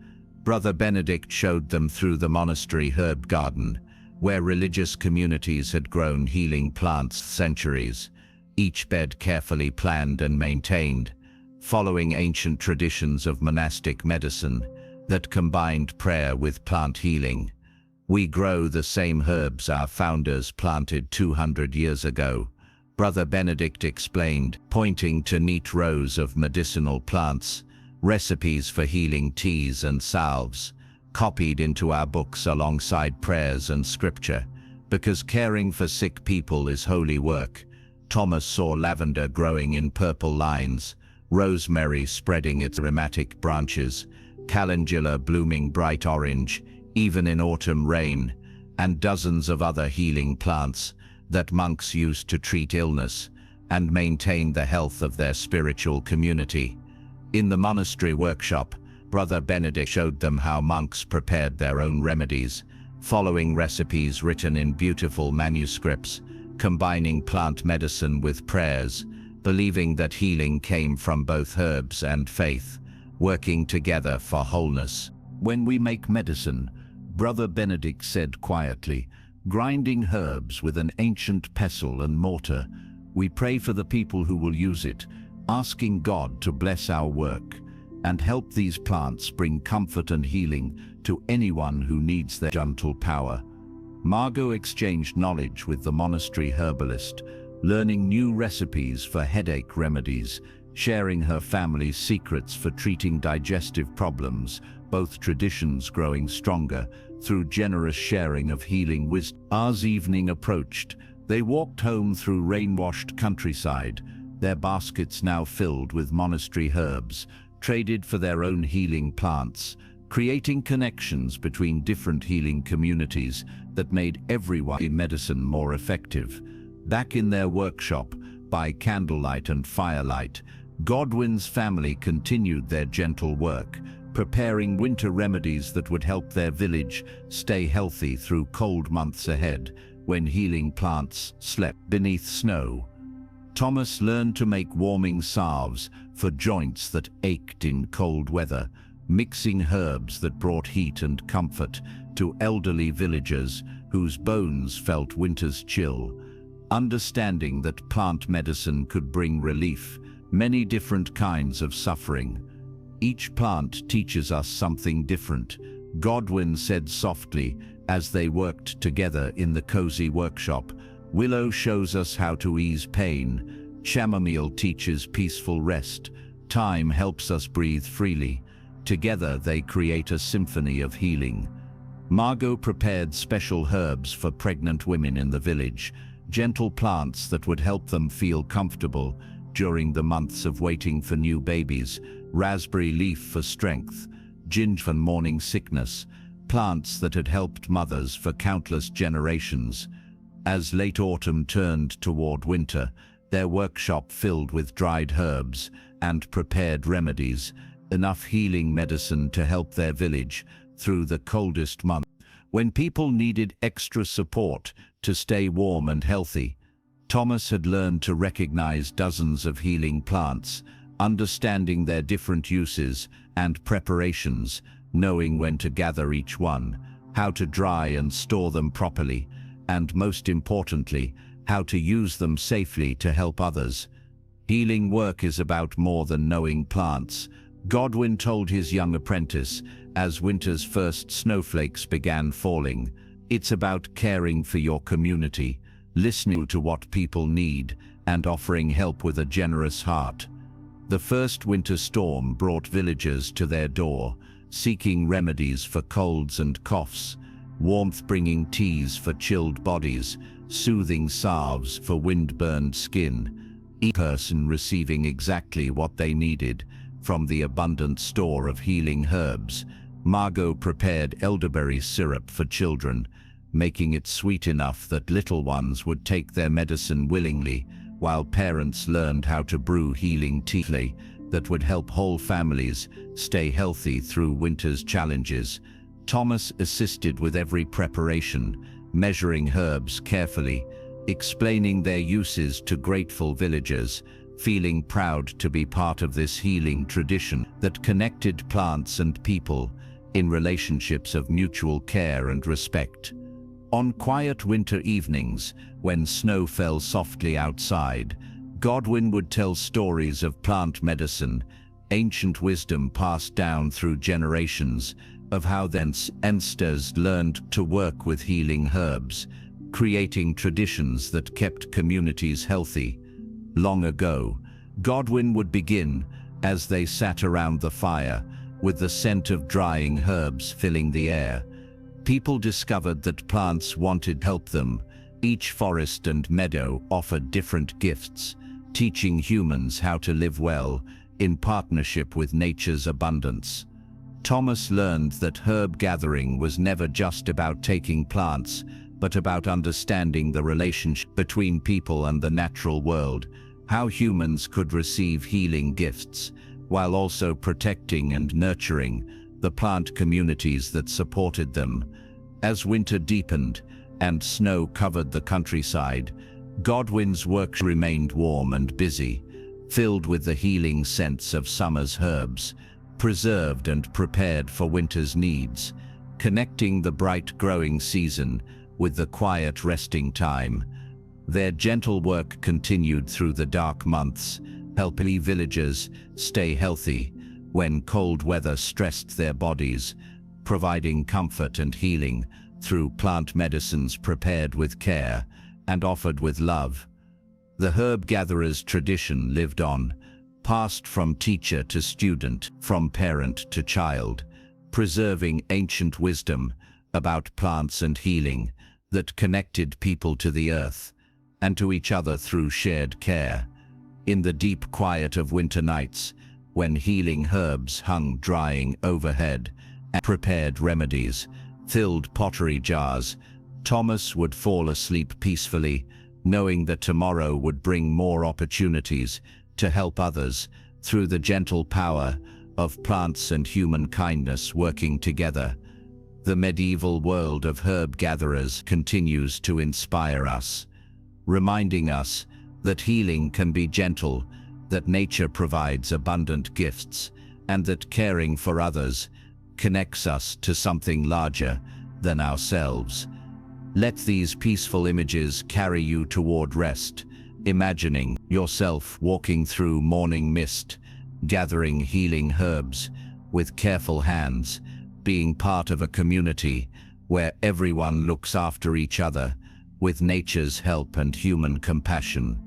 Brother Benedict showed them through the monastery herb garden, where religious communities had grown healing plants centuries, each bed carefully planned and maintained, following ancient traditions of monastic medicine that combined prayer with plant healing. We grow the same herbs our founders planted 200 years ago, Brother Benedict explained, pointing to neat rows of medicinal plants, recipes for healing teas and salves, copied into our books alongside prayers and scripture, because caring for sick people is holy work. Thomas saw lavender growing in purple lines, rosemary spreading its aromatic branches, calendula blooming bright orange, even in autumn rain, and dozens of other healing plants that monks used to treat illness and maintain the health of their spiritual community. In the monastery workshop, Brother Benedict showed them how monks prepared their own remedies, following recipes written in beautiful manuscripts, combining plant medicine with prayers, believing that healing came from both herbs and faith, working together for wholeness. When we make medicine, Brother Benedict said quietly, grinding herbs with an ancient pestle and mortar, we pray for the people who will use it, asking God to bless our work and help these plants bring comfort and healing to anyone who needs their gentle power. Margot exchanged knowledge with the monastery herbalist, learning new recipes for headache remedies, sharing her family's secrets for treating digestive problems, both traditions growing stronger through generous sharing of healing wisdom. As evening approached, they walked home through rain-washed countryside, their baskets now filled with monastery herbs, traded for their own healing plants, creating connections between different healing communities that made everyone in medicine more effective. Back in their workshop, by candlelight and firelight, Godwin's family continued their gentle work, preparing winter remedies that would help their village stay healthy through cold months ahead, when healing plants slept beneath snow. Thomas learned to make warming salves for joints that ached in cold weather, mixing herbs that brought heat and comfort to elderly villagers whose bones felt winter's chill. Understanding that plant medicine could bring relief, many different kinds of suffering. Each plant teaches us something different, Godwin said softly as they worked together in the cozy workshop. Willow shows us how to ease pain, chamomile teaches peaceful rest, thyme helps us breathe freely. Together they create a symphony of healing. Margot prepared special herbs for pregnant women in the village, gentle plants that would help them feel comfortable during the months of waiting for new babies, raspberry leaf for strength, ginger for morning sickness, plants that had helped mothers for countless generations. As late autumn turned toward winter, their workshop filled with dried herbs and prepared remedies, enough healing medicine to help their village through the coldest month. When people needed extra support to stay warm and healthy, Thomas had learned to recognize dozens of healing plants, understanding their different uses and preparations, knowing when to gather each one, how to dry and store them properly, and most importantly, how to use them safely to help others. Healing work is about more than knowing plants, Godwin told his young apprentice as winter's first snowflakes began falling. It's about caring for your community, listening to what people need, and offering help with a generous heart. The first winter storm brought villagers to their door, seeking remedies for colds and coughs, warmth-bringing teas for chilled bodies, soothing salves for wind-burned skin, each person receiving exactly what they needed from the abundant store of healing herbs. Margot prepared elderberry syrup for children, making it sweet enough that little ones would take their medicine willingly, while parents learned how to brew healing tea that would help whole families stay healthy through winter's challenges. Thomas assisted with every preparation, measuring herbs carefully, explaining their uses to grateful villagers, feeling proud to be part of this healing tradition that connected plants and people in relationships of mutual care and respect. On quiet winter evenings, when snow fell softly outside, Godwin would tell stories of plant medicine, ancient wisdom passed down through generations, of how their ancestors learned to work with healing herbs, creating traditions that kept communities healthy. Long ago, Godwin would begin, as they sat around the fire, with the scent of drying herbs filling the air. People discovered that plants wanted to help them. Each forest and meadow offered different gifts, teaching humans how to live well in partnership with nature's abundance. Thomas learned that herb gathering was never just about taking plants, but about understanding the relationship between people and the natural world, how humans could receive healing gifts, while also protecting and nurturing the plant communities that supported them. As winter deepened and snow covered the countryside, Godwin's work remained warm and busy, filled with the healing scents of summer's herbs, preserved and prepared for winter's needs, connecting the bright growing season with the quiet resting time. Their gentle work continued through the dark months, helping villagers stay healthy when cold weather stressed their bodies, providing comfort and healing through plant medicines prepared with care and offered with love. The herb gatherer's tradition lived on, passed from teacher to student, from parent to child, preserving ancient wisdom about plants and healing that connected people to the earth and to each other through shared care. In the deep quiet of winter nights, when healing herbs hung drying overhead and prepared remedies filled pottery jars, Thomas would fall asleep peacefully, knowing that tomorrow would bring more opportunities to help others through the gentle power of plants and human kindness working together. The medieval world of herb gatherers continues to inspire us, reminding us that healing can be gentle, that nature provides abundant gifts, and that caring for others connects us to something larger than ourselves. Let these peaceful images carry you toward rest, imagining yourself walking through morning mist, gathering healing herbs with careful hands, being part of a community where everyone looks after each other with nature's help and human compassion.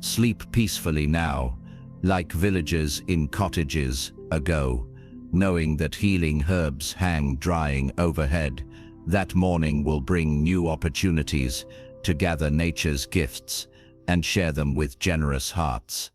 Sleep peacefully now, like villagers in cottages ago, knowing that healing herbs hang drying overhead. That morning will bring new opportunities to gather nature's gifts and share them with generous hearts.